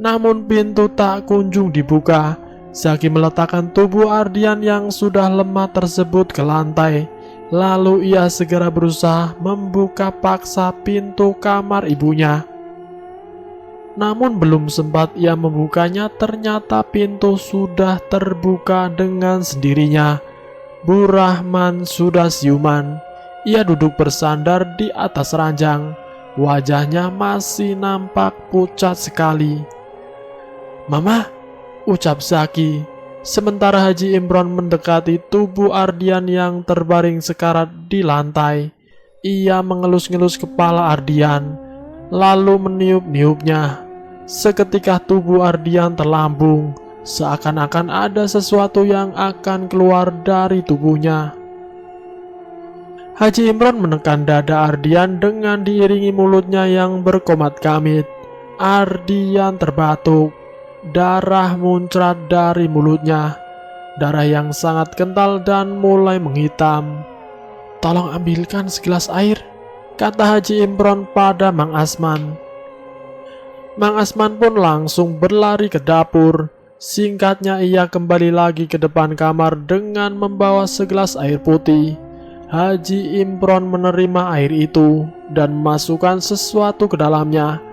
Namun pintu tak kunjung dibuka. Zaki meletakkan tubuh Ardian yang sudah lemah tersebut ke lantai. Lalu ia segera berusaha membuka paksa pintu kamar ibunya. Namun belum sempat ia membukanya, ternyata pintu sudah terbuka dengan sendirinya. Bu Rahman sudah siuman. Ia duduk bersandar di atas ranjang. Wajahnya masih nampak pucat sekali. "Mama," ucap Zaki, sementara Haji Imron mendekati tubuh Ardian yang terbaring sekarat di lantai. Ia mengelus-ngelus kepala Ardian, lalu meniup-niupnya. Seketika tubuh Ardian terlambung, seakan-akan ada sesuatu yang akan keluar dari tubuhnya. Haji Imron menekan dada Ardian dengan diiringi mulutnya yang berkomat-kamit. Ardian terbatuk. Darah muncrat dari mulutnya, darah yang sangat kental dan mulai menghitam. "Tolong ambilkan segelas air," kata Haji Imron pada Mang Asman. Mang Asman pun langsung berlari ke dapur. Singkatnya ia kembali lagi ke depan kamar dengan membawa segelas air putih. Haji Imron menerima air itu dan memasukkan sesuatu ke dalamnya.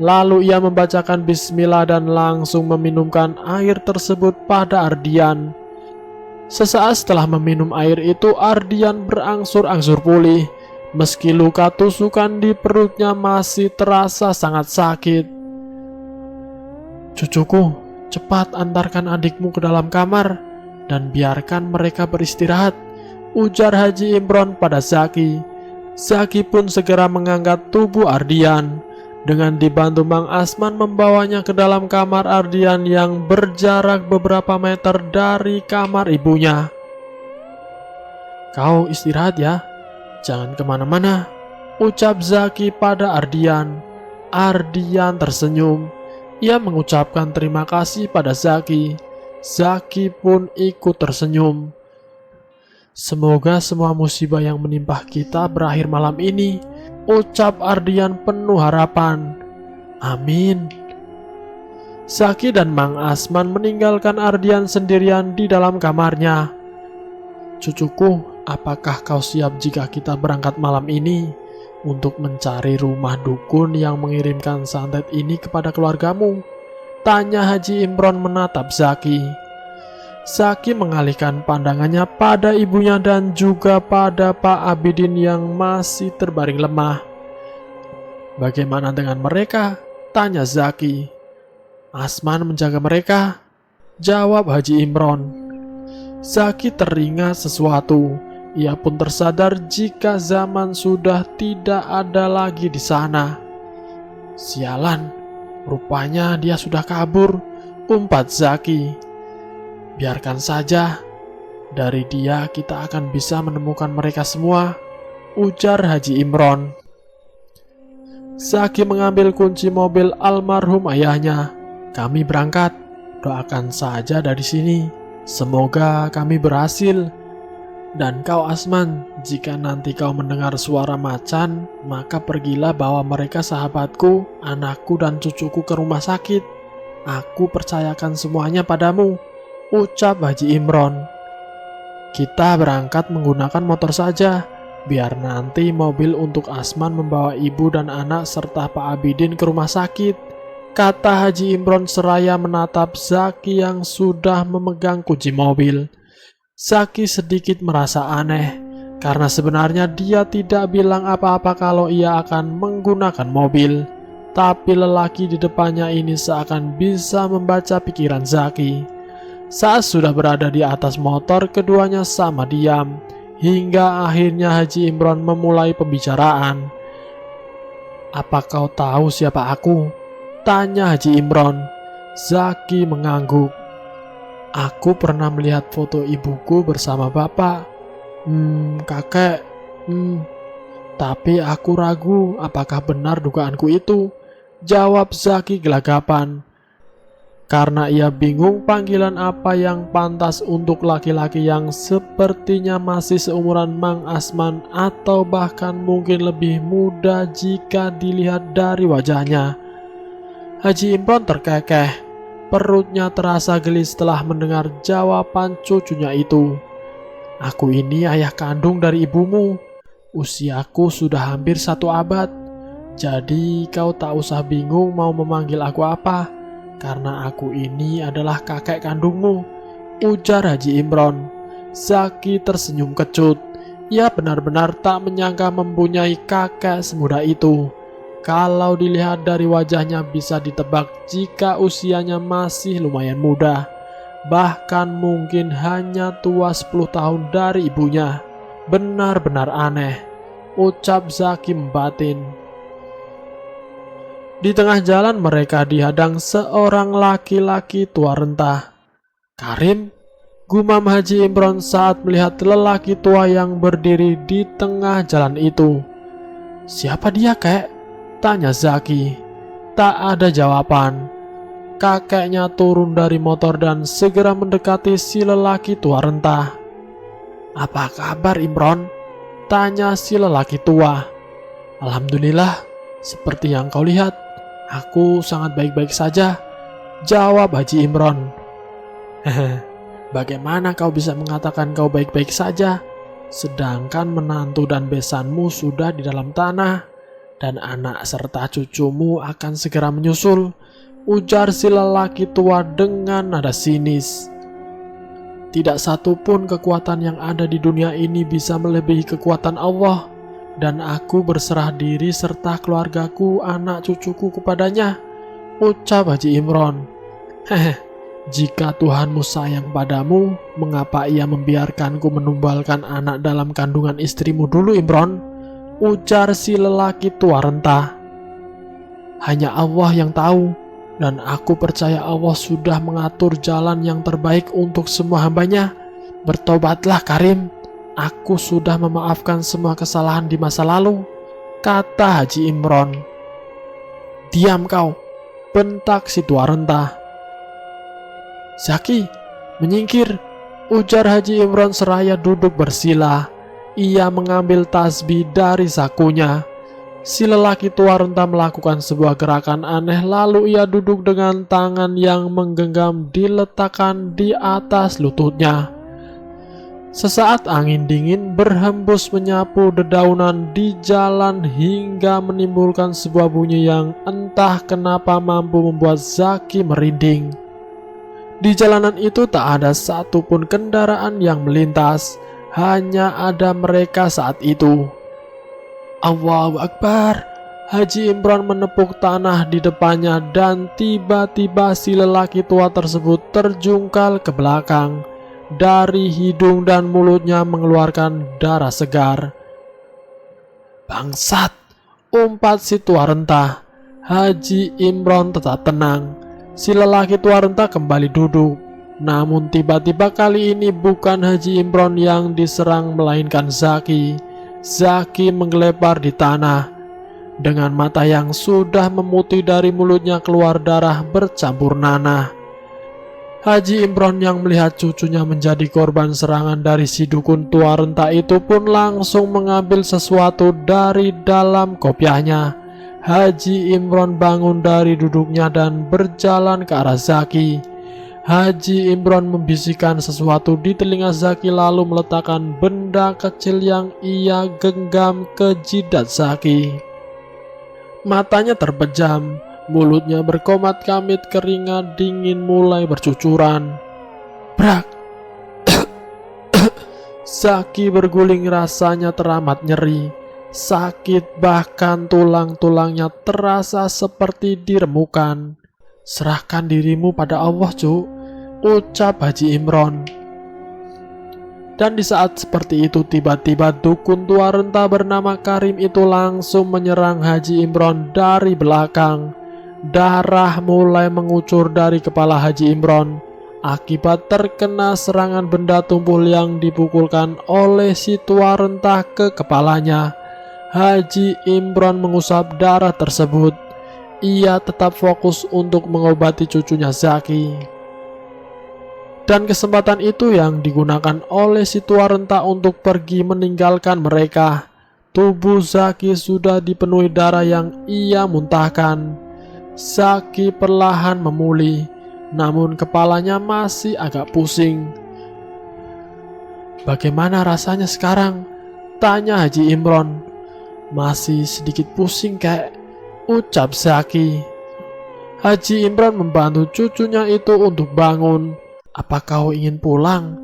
Lalu ia membacakan bismillah dan langsung meminumkan air tersebut pada Ardian. Sesaat setelah meminum air itu, Ardian berangsur-angsur pulih. Meski luka tusukan di perutnya masih terasa sangat sakit. "Cucuku, cepat antarkan adikmu ke dalam kamar dan biarkan mereka beristirahat," ujar Haji Imron pada Zaki. Zaki pun segera mengangkat tubuh Ardian. Dengan dibantu Mang Asman membawanya ke dalam kamar Ardian yang berjarak beberapa meter dari kamar ibunya. "Kau istirahat ya, jangan kemana-mana," ucap Zaki pada Ardian. Ardian tersenyum. Ia mengucapkan terima kasih pada Zaki. Zaki pun ikut tersenyum. "Semoga semua musibah yang menimpa kita berakhir malam ini," ucap Ardian penuh harapan. "Amin." Zaki dan Mang Asman meninggalkan Ardian sendirian di dalam kamarnya. "Cucuku, apakah kau siap jika kita berangkat malam ini untuk mencari rumah dukun yang mengirimkan santet ini kepada keluargamu?" tanya Haji Imron menatap Zaki. Zaki mengalihkan pandangannya pada ibunya dan juga pada Pak Abidin yang masih terbaring lemah. "Bagaimana dengan mereka?" tanya Zaki. "Asman menjaga mereka," jawab Haji Imron. Zaki teringat sesuatu. Ia pun tersadar jika Zaman sudah tidak ada lagi di sana. "Sialan, rupanya dia sudah kabur," umpat Zaki. "Biarkan saja, dari dia kita akan bisa menemukan mereka semua," ujar Haji Imron. Zaki mengambil kunci mobil almarhum ayahnya. "Kami berangkat, doakan saja dari sini. Semoga kami berhasil. Dan kau Asman, jika nanti kau mendengar suara macan, maka pergilah bawa mereka sahabatku, anakku dan cucuku ke rumah sakit. Aku percayakan semuanya padamu," ucap Haji Imron. "Kita berangkat menggunakan motor saja, biar nanti mobil untuk Asman membawa ibu dan anak serta Pak Abidin ke rumah sakit," kata Haji Imron seraya menatap Zaki yang sudah memegang kunci mobil. Zaki sedikit merasa aneh, karena sebenarnya dia tidak bilang apa-apa kalau ia akan menggunakan mobil. Tapi lelaki di depannya ini seakan bisa membaca pikiran Zaki. Saat sudah berada di atas motor, keduanya sama diam, hingga akhirnya Haji Imron memulai pembicaraan. "Apa kau tahu siapa aku?" tanya Haji Imron. Zaki mengangguk. "Aku pernah melihat foto ibuku bersama bapak. Kakek, tapi aku ragu apakah benar dugaanku itu, jawab Zaki gelagapan. Karena ia bingung panggilan apa yang pantas untuk laki-laki yang sepertinya masih seumuran Mang Asman atau bahkan mungkin lebih muda jika dilihat dari wajahnya. Haji Imron terkekeh, perutnya terasa geli setelah mendengar jawaban cucunya itu. Aku ini ayah kandung dari ibumu, usiaku sudah hampir 1 abad, jadi kau tak usah bingung mau memanggil aku apa. Karena aku ini adalah kakek kandungmu, ujar Haji Imron. Zaki tersenyum kecut. Ia benar-benar tak menyangka mempunyai kakek semuda itu. Kalau dilihat dari wajahnya bisa ditebak jika usianya masih lumayan muda. Bahkan mungkin hanya tua 10 tahun dari ibunya. Benar-benar aneh, ucap Zaki membatin. Di tengah jalan mereka dihadang seorang laki-laki tua renta. Karim, gumam Haji Imron saat melihat lelaki tua yang berdiri di tengah jalan itu. Siapa dia, kek? Tanya Zaki. Tak ada jawaban. Kakeknya turun dari motor dan segera mendekati si lelaki tua renta. Apa kabar Imron? Tanya si lelaki tua. Alhamdulillah, seperti yang kau lihat. Aku sangat baik-baik saja, jawab Haji Imron. Bagaimana kau bisa mengatakan kau baik-baik saja, sedangkan menantu dan besanmu sudah di dalam tanah, dan anak serta cucumu akan segera menyusul, ujar si lelaki tua dengan nada sinis. Tidak satu pun kekuatan yang ada di dunia ini bisa melebihi kekuatan Allah. Dan aku berserah diri serta keluargaku, anak cucuku kepadanya, ucap Haji Imron. Jika Tuhanmu sayang padamu, mengapa ia membiarkanku menumbalkan anak dalam kandungan istrimu dulu Imron? Ujar si lelaki tua renta. Hanya Allah yang tahu, dan aku percaya Allah sudah mengatur jalan yang terbaik untuk semua hambanya. Bertobatlah Karim. Aku sudah memaafkan semua kesalahan di masa lalu, kata Haji Imron. Diam kau, bentak si tua renta. Zaki, menyingkir, ujar Haji Imron seraya duduk bersila. Ia mengambil tasbih dari sakunya. Si lelaki tua renta melakukan sebuah gerakan aneh, lalu ia duduk dengan tangan yang menggenggam diletakkan di atas lututnya. Sesaat angin dingin berhembus menyapu dedaunan di jalan hingga menimbulkan sebuah bunyi yang entah kenapa mampu membuat Zaki merinding. Di jalanan itu tak ada satupun kendaraan yang melintas, hanya ada mereka saat itu. Allahu Akbar, Haji Imron menepuk tanah di depannya dan tiba-tiba si lelaki tua tersebut terjungkal ke belakang. Dari hidung dan mulutnya mengeluarkan darah segar. Bangsat, umpat si tua renta. Haji Imron tetap tenang. Si lelaki tua renta kembali duduk. Namun tiba-tiba kali ini bukan Haji Imron yang diserang melainkan Zaki. Zaki menggelepar di tanah. Dengan mata yang sudah memutih dari mulutnya keluar darah bercampur nanah. Haji Imron yang melihat cucunya menjadi korban serangan dari si dukun tua renta itu pun langsung mengambil sesuatu dari dalam kopiahnya. Haji Imron bangun dari duduknya dan berjalan ke arah Zaki. Haji Imron membisikkan sesuatu di telinga Zaki lalu meletakkan benda kecil yang ia genggam ke jidat Zaki. Matanya terpejam. Mulutnya berkomat-kamit, keringat dingin mulai bercucuran. Brak! Zaki berguling, rasanya teramat nyeri. Sakit, bahkan tulang-tulangnya terasa seperti diremukan. Serahkan dirimu pada Allah, Cuk, ucap Haji Imron. Dan di saat seperti itu tiba-tiba dukun tua renta bernama Karim itu langsung menyerang Haji Imron dari belakang. Darah mulai mengucur dari kepala Haji Imron. akibat terkena serangan benda tumpul yang dipukulkan oleh si tua renta ke kepalanya. Haji Imron mengusap darah tersebut. Ia tetap fokus untuk mengobati cucunya Zaki. Dan kesempatan itu yang digunakan oleh si tua renta untuk pergi meninggalkan mereka. Tubuh Zaki sudah dipenuhi darah yang ia muntahkan. Zaki perlahan memulih, namun kepalanya masih agak pusing. "Bagaimana rasanya sekarang?" tanya Haji Imron. "Masih sedikit pusing, Kek," ucap Zaki. Haji Imron membantu cucunya itu untuk bangun. "Apa kau ingin pulang?"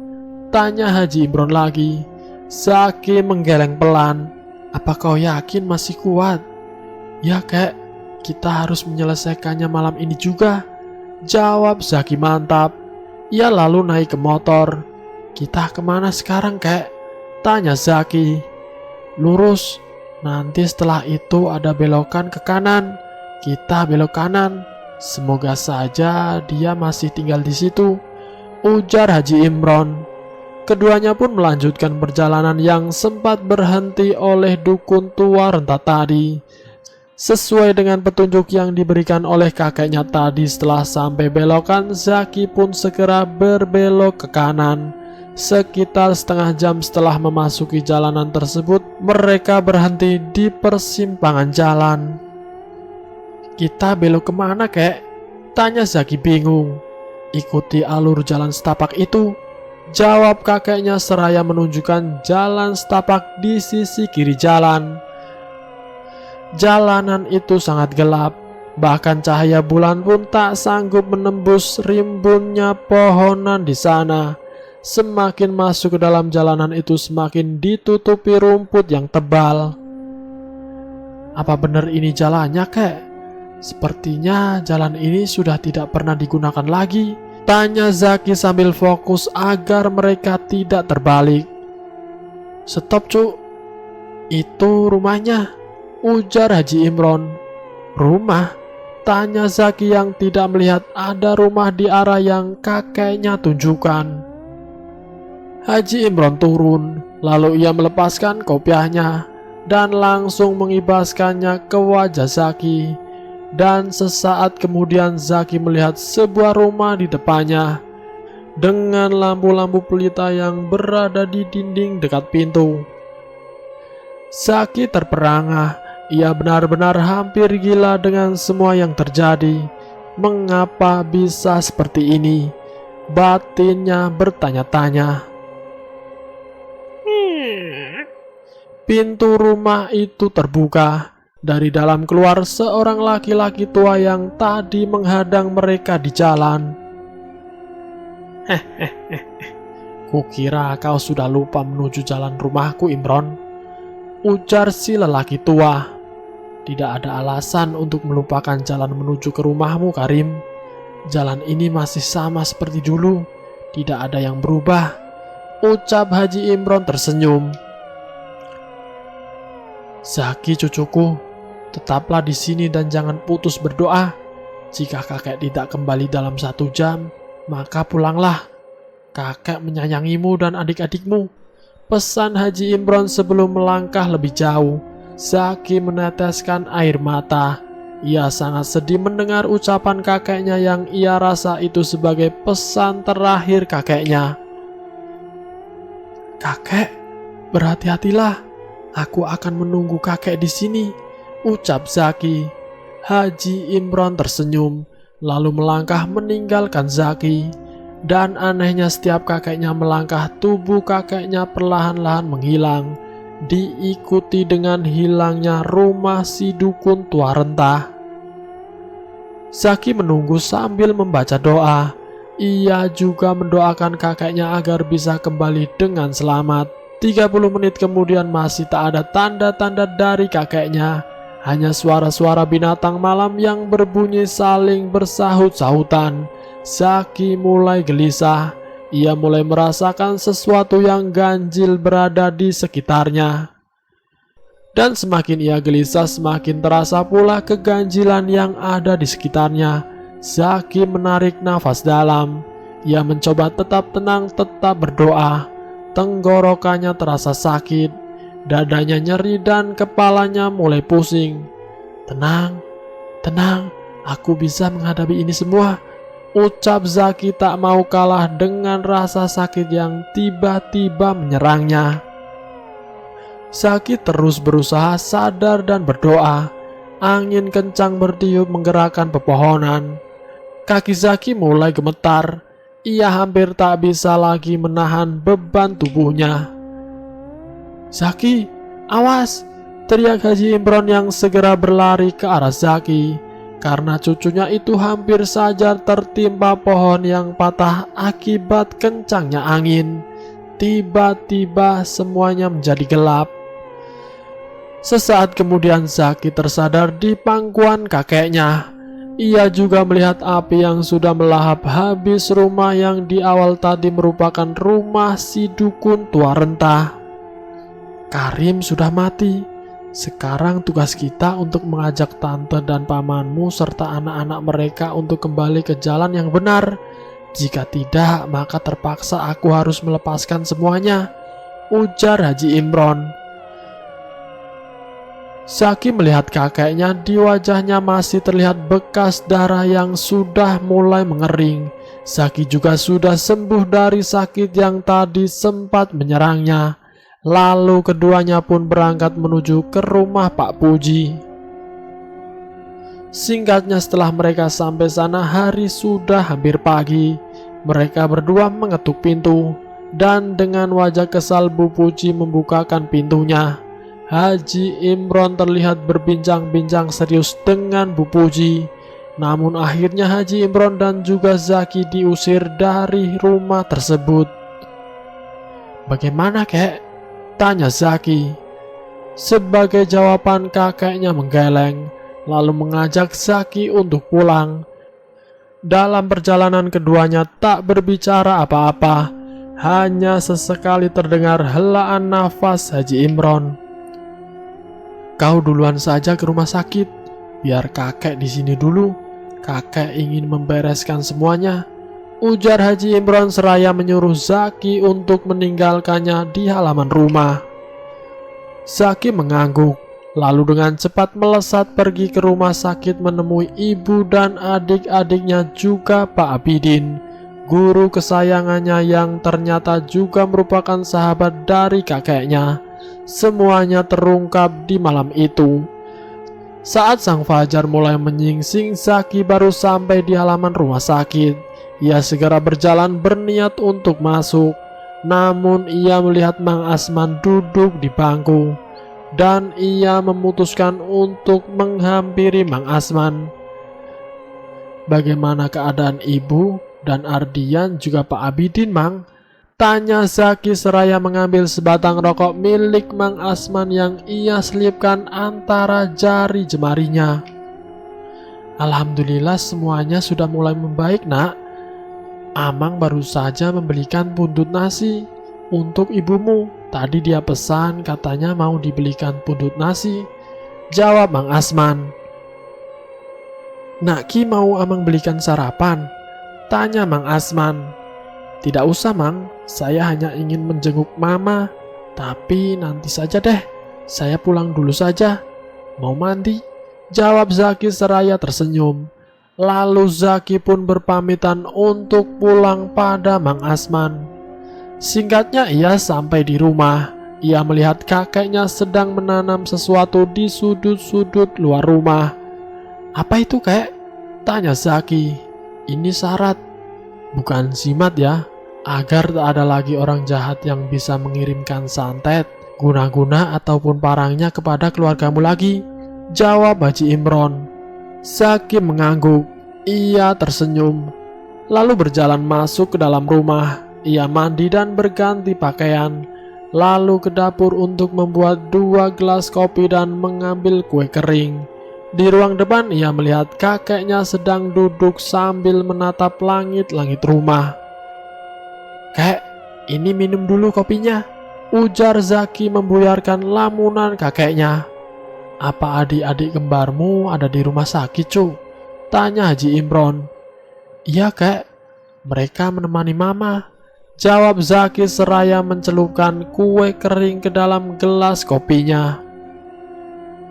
tanya Haji Imron lagi. Zaki menggeleng pelan. "Apa kau yakin masih kuat?" "Ya, Kek, kita harus menyelesaikannya malam ini juga," jawab Zaki mantap. Ia lalu naik ke motor. "Kita kemana sekarang, Kek?" tanya Zaki. "Lurus. Nanti setelah itu ada belokan ke kanan. Kita belok kanan. Semoga saja dia masih tinggal di situ," ujar Haji Imron. Keduanya pun melanjutkan perjalanan yang sempat berhenti oleh dukun tua renta tadi. Sesuai dengan petunjuk yang diberikan oleh kakeknya tadi, setelah sampai belokan, Zaki pun segera berbelok ke kanan. Sekitar setengah jam setelah memasuki jalanan tersebut, mereka berhenti di persimpangan jalan. "Kita belok kemana, Kek?" tanya Zaki bingung. "Ikuti alur jalan setapak itu," jawab kakeknya seraya menunjukkan jalan setapak di sisi kiri jalan. Jalanan itu sangat gelap, bahkan cahaya bulan pun tak sanggup menembus rimbunnya pohonan di sana. Semakin masuk ke dalam jalanan itu, semakin ditutupi rumput yang tebal. "Apa benar ini jalannya, Kek? Sepertinya jalan ini sudah tidak pernah digunakan lagi," tanya Zaki sambil fokus agar mereka tidak terbalik. "Stop, Cuk. Itu rumahnya," ujar Haji Imron. "Rumah?" tanya Zaki yang tidak melihat ada rumah di arah yang kakeknya tunjukkan. Haji Imron turun, lalu ia melepaskan kopiahnya dan langsung mengibaskannya ke wajah Zaki. Dan sesaat kemudian Zaki melihat sebuah rumah di depannya dengan lampu-lampu pelita yang berada di dinding dekat pintu. Zaki terperangah. Ia benar-benar hampir gila dengan semua yang terjadi. Mengapa bisa seperti ini? Batinnya bertanya-tanya. Pintu rumah itu terbuka. Dari dalam keluar seorang laki-laki tua yang tadi menghadang mereka di jalan. "Kukira kau sudah lupa menuju jalan rumahku, Imron," ujar si lelaki tua. "Tidak ada alasan untuk melupakan jalan menuju ke rumahmu, Karim. Jalan ini masih sama seperti dulu. Tidak ada yang berubah," ucap Haji Imron tersenyum. "Zaki cucuku, tetaplah di sini dan jangan putus berdoa. Jika kakek tidak kembali dalam 1 jam, maka pulanglah. Kakek menyayangimu dan adik-adikmu," pesan Haji Imron sebelum melangkah lebih jauh. Zaki meneteskan air mata. Ia sangat sedih mendengar ucapan kakeknya yang ia rasa itu sebagai pesan terakhir kakeknya. "Kakek, berhati-hatilah. Aku akan menunggu kakek di sini," ucap Zaki. Haji Imron tersenyum, lalu melangkah meninggalkan Zaki. Dan anehnya setiap kakeknya melangkah, tubuh kakeknya perlahan-lahan menghilang, diikuti dengan hilangnya rumah si dukun tua renta. Zaki menunggu sambil membaca doa. Ia juga mendoakan kakeknya agar bisa kembali dengan selamat. 30 menit kemudian masih tak ada tanda-tanda dari kakeknya. Hanya suara-suara binatang malam yang berbunyi saling bersahut-sahutan. Zaki mulai gelisah. Ia mulai merasakan sesuatu yang ganjil berada di sekitarnya. Dan semakin ia gelisah, semakin terasa pula keganjilan yang ada di sekitarnya. Zaki menarik nafas dalam. Ia mencoba tetap tenang, tetap berdoa. Tenggorokannya terasa sakit, dadanya nyeri dan kepalanya mulai pusing. Tenang, tenang, aku bisa menghadapi ini semua, ucap Zaki tak mau kalah dengan rasa sakit yang tiba-tiba menyerangnya. Zaki terus berusaha sadar dan berdoa. Angin kencang bertiup menggerakkan pepohonan. Kaki Zaki mulai gemetar. Ia hampir tak bisa lagi menahan beban tubuhnya. Zaki, awas! Teriak Haji Imron yang segera berlari ke arah Zaki. Karena cucunya itu hampir saja tertimpa pohon yang patah akibat kencangnya angin. Tiba-tiba semuanya menjadi gelap. Sesaat kemudian Zaki tersadar di pangkuan kakeknya. Ia juga melihat api yang sudah melahap habis rumah yang di awal tadi merupakan rumah si dukun tua renta. Karim sudah mati. Sekarang tugas kita untuk mengajak tante dan pamanmu serta anak-anak mereka untuk kembali ke jalan yang benar. Jika tidak, maka terpaksa aku harus melepaskan semuanya, ujar Haji Imron. Zaki melihat kakeknya, di wajahnya masih terlihat bekas darah yang sudah mulai mengering. Zaki juga sudah sembuh dari sakit yang tadi sempat menyerangnya. Lalu keduanya pun berangkat menuju ke rumah Pak Puji. Singkatnya setelah mereka sampai sana, hari sudah hampir pagi. Mereka berdua mengetuk pintu, dan dengan wajah kesal Bu Puji membukakan pintunya. Haji Imron terlihat berbincang-bincang serius dengan Bu Puji. Namun akhirnya Haji Imron dan juga Zaki diusir dari rumah tersebut. "Bagaimana, kek?" tanya Zaki. Sebagai jawaban, kakeknya menggeleng, lalu mengajak Zaki untuk pulang. Dalam perjalanan keduanya tak berbicara apa-apa, hanya sesekali terdengar helaan nafas Haji Imron. "Kau duluan saja ke rumah sakit, biar kakek di sini dulu. Kakek ingin membereskan semuanya," ujar Haji Imron seraya menyuruh Zaki untuk meninggalkannya di halaman rumah. Zaki mengangguk, lalu dengan cepat melesat pergi ke rumah sakit menemui ibu dan adik-adiknya juga Pak Abidin, guru kesayangannya yang ternyata juga merupakan sahabat dari kakeknya. Semuanya terungkap di malam itu. Saat sang fajar mulai menyingsing, Zaki baru sampai di halaman rumah sakit. Ia segera berjalan berniat untuk masuk. Namun ia melihat Mang Asman duduk di bangku, dan ia memutuskan untuk menghampiri Mang Asman. "Bagaimana keadaan ibu dan Ardian juga Pak Abidin, Mang?" tanya Zaki seraya mengambil sebatang rokok milik Mang Asman yang ia selipkan antara jari jemarinya. "Alhamdulillah semuanya sudah mulai membaik, Nak. Amang baru saja membelikan pundut nasi untuk ibumu. Tadi dia pesan katanya mau dibelikan pundut nasi," jawab Mang Asman. "Nak Ki mau Amang belikan sarapan?" tanya Mang Asman. "Tidak usah, Mang. Saya hanya ingin menjenguk Mama. Tapi nanti saja deh. Saya pulang dulu saja. Mau mandi?" jawab Zaki seraya tersenyum. Lalu Zaki pun berpamitan untuk pulang pada Mang Asman. Singkatnya ia sampai di rumah. Ia melihat kakeknya sedang menanam sesuatu di sudut-sudut luar rumah. "Apa itu, kek?" tanya Zaki. "Ini syarat, bukan jimat ya, agar tak ada lagi orang jahat yang bisa mengirimkan santet, guna-guna ataupun parangnya kepada keluargamu lagi," jawab Haji Imron. Zaki mengangguk. Ia tersenyum, lalu berjalan masuk ke dalam rumah. Ia mandi dan berganti pakaian, lalu ke dapur untuk membuat 2 gelas kopi dan mengambil kue kering. Di ruang depan ia melihat kakeknya sedang duduk sambil menatap langit-langit rumah. "Kek, ini minum dulu kopinya," ujar Zaki membuyarkan lamunan kakeknya. "Apa adik-adik kembarmu ada di rumah sakit, cu?" tanya Haji Imron. "Iya, kek. Mereka menemani Mama, jawab Zaki seraya mencelupkan kue kering ke dalam gelas kopinya.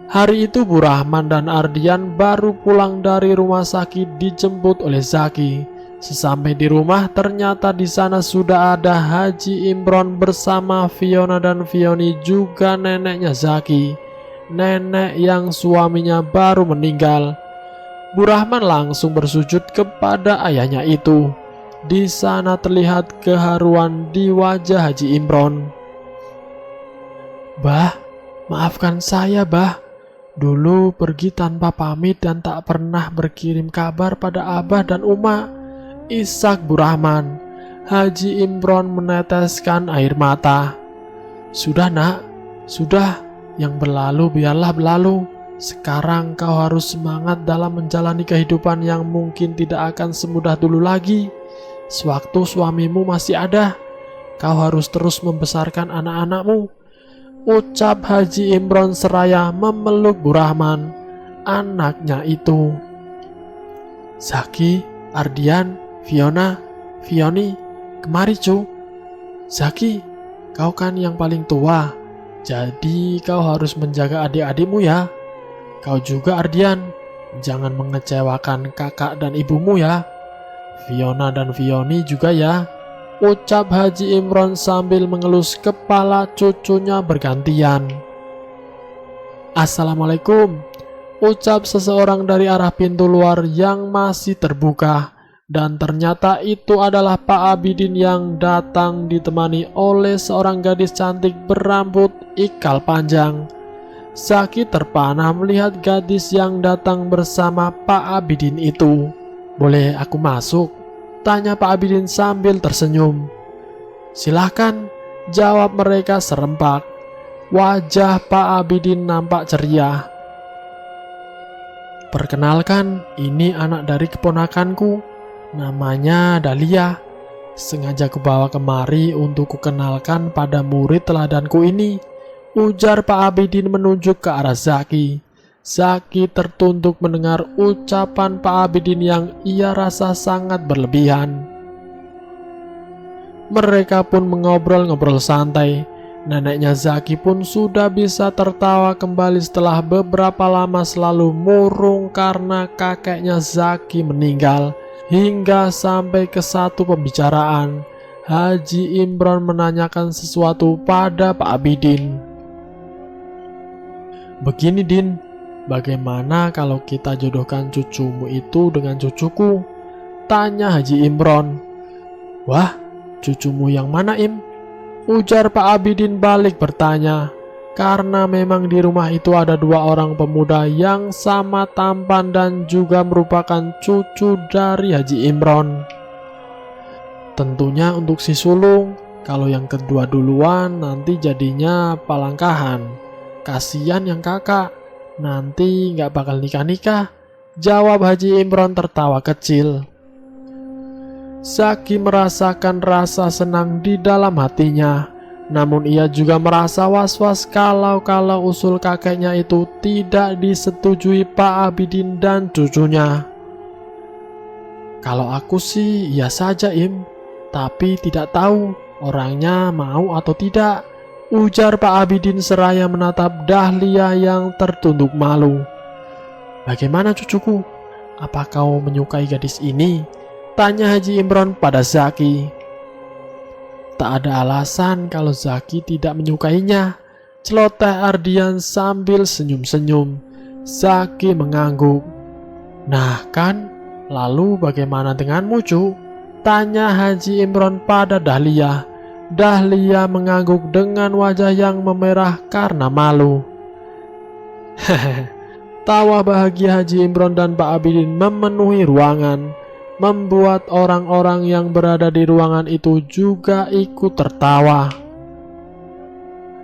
Hari itu Bu Rahman dan Ardian baru pulang dari rumah sakit dijemput oleh Zaki. Sesampai di rumah ternyata di sana sudah ada Haji Imron bersama Fiona dan Fioni juga neneknya Zaki, nenek yang suaminya baru meninggal. Bu Rahman langsung bersujud kepada ayahnya itu. Di sana terlihat keharuan di wajah Haji Imron. "Bah, maafkan saya, Bah. Dulu pergi tanpa pamit dan tak pernah berkirim kabar pada Abah dan Uma," isak Bu Rahman. Haji Imron meneteskan air mata. "Sudah nak, sudah. Yang berlalu biarlah berlalu. Sekarang kau harus semangat dalam menjalani kehidupan yang mungkin tidak akan semudah dulu lagi. Sewaktu suamimu masih ada, kau harus terus membesarkan anak-anakmu," ucap Haji Imron seraya memeluk Bu Rahman, anaknya itu. "Zaki, Ardian, Fiona, Fioni, kemari cu. Zaki, kau kan yang paling tua, jadi kau harus menjaga adik-adikmu ya. Kau juga Ardian, jangan mengecewakan kakak dan ibumu ya. Fiona dan Fioni juga ya," ucap Haji Imron sambil mengelus kepala cucunya bergantian. "Assalamualaikum," ucap seseorang dari arah pintu luar yang masih terbuka. Dan ternyata itu adalah Pak Abidin yang datang ditemani oleh seorang gadis cantik berambut ikal panjang. Zaki terpana melihat gadis yang datang bersama Pak Abidin itu. "Boleh aku masuk?" tanya Pak Abidin sambil tersenyum. "Silahkan," jawab mereka serempak. Wajah Pak Abidin nampak ceria. "Perkenalkan, ini anak dari keponakanku. Namanya Dahlia. Sengaja kubawa kemari untuk kukenalkan pada murid teladanku ini," ujar Pak Abidin menunjuk ke arah Zaki. Zaki tertunduk mendengar ucapan Pak Abidin yang ia rasa sangat berlebihan. Mereka pun mengobrol-ngobrol santai. Neneknya Zaki pun sudah bisa tertawa kembali setelah beberapa lama selalu murung karena kakeknya Zaki meninggal. Hingga sampai ke satu pembicaraan, Haji Imron menanyakan sesuatu pada Pak Abidin. "Begini Din, bagaimana kalau kita jodohkan cucumu itu dengan cucuku?" tanya Haji Imron. "Wah, cucumu yang mana Im?" ujar Pak Abidin balik bertanya. Karena memang di rumah itu ada dua orang pemuda yang sama tampan dan juga merupakan cucu dari Haji Imron. Tentunya untuk si sulung, kalau yang kedua duluan nanti jadinya palangkahan. Kasian yang kakak, nanti nggak bakal nikah-nikah, jawab Haji Imron tertawa kecil. Zaki merasakan rasa senang di dalam hatinya. Namun ia juga merasa was-was kalau usul kakeknya itu tidak disetujui Pak Abidin dan cucunya. "Kalau aku sih iya saja Im, tapi tidak tahu orangnya mau atau tidak," ujar Pak Abidin seraya menatap Dahlia yang tertunduk malu. "Bagaimana cucuku? Apa kau menyukai gadis ini?" tanya Haji Imron pada Zaki. "Tak ada alasan kalau Zaki tidak menyukainya," celoteh Ardian sambil senyum-senyum. Zaki mengangguk. "Nah kan, lalu bagaimana denganmu cu?" tanya Haji Imron pada Dahlia. Dahlia mengangguk dengan wajah yang memerah karena malu. Hehehe. Tawa bahagia Haji Imron dan Pak Abidin memenuhi ruangan, membuat orang-orang yang berada di ruangan itu juga ikut tertawa.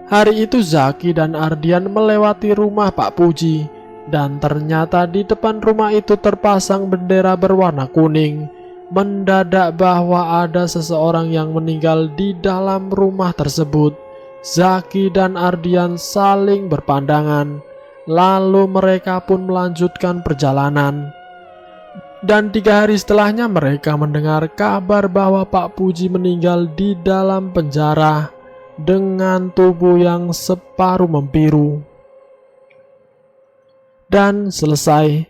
Hari itu Zaki dan Ardian melewati rumah Pak Puji, dan ternyata di depan rumah itu terpasang bendera berwarna kuning. Mendadak bahwa ada seseorang yang meninggal di dalam rumah tersebut. Zaki dan Ardian saling berpandangan, lalu mereka pun melanjutkan perjalanan. Dan 3 hari setelahnya mereka mendengar kabar bahwa Pak Puji meninggal di dalam penjara dengan tubuh yang separuh membiru. Dan selesai.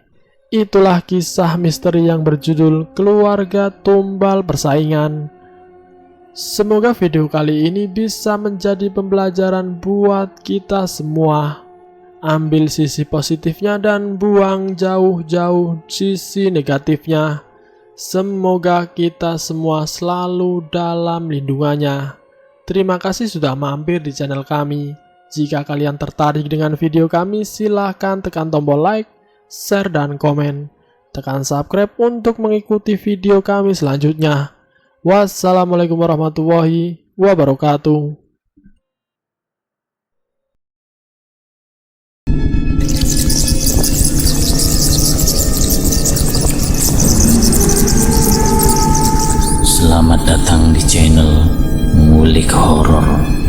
Itulah kisah misteri yang berjudul Keluarga Tumbal Persaingan. Semoga video kali ini bisa menjadi pembelajaran buat kita semua. Ambil sisi positifnya dan buang jauh-jauh sisi negatifnya. Semoga kita semua selalu dalam lindungannya. Terima kasih sudah mampir di channel kami. Jika kalian tertarik dengan video kami, silahkan tekan tombol like, share, dan komen. Tekan subscribe untuk mengikuti video kami selanjutnya. Wassalamualaikum warahmatullahi wabarakatuh. Selamat datang di channel Ngulik Horor.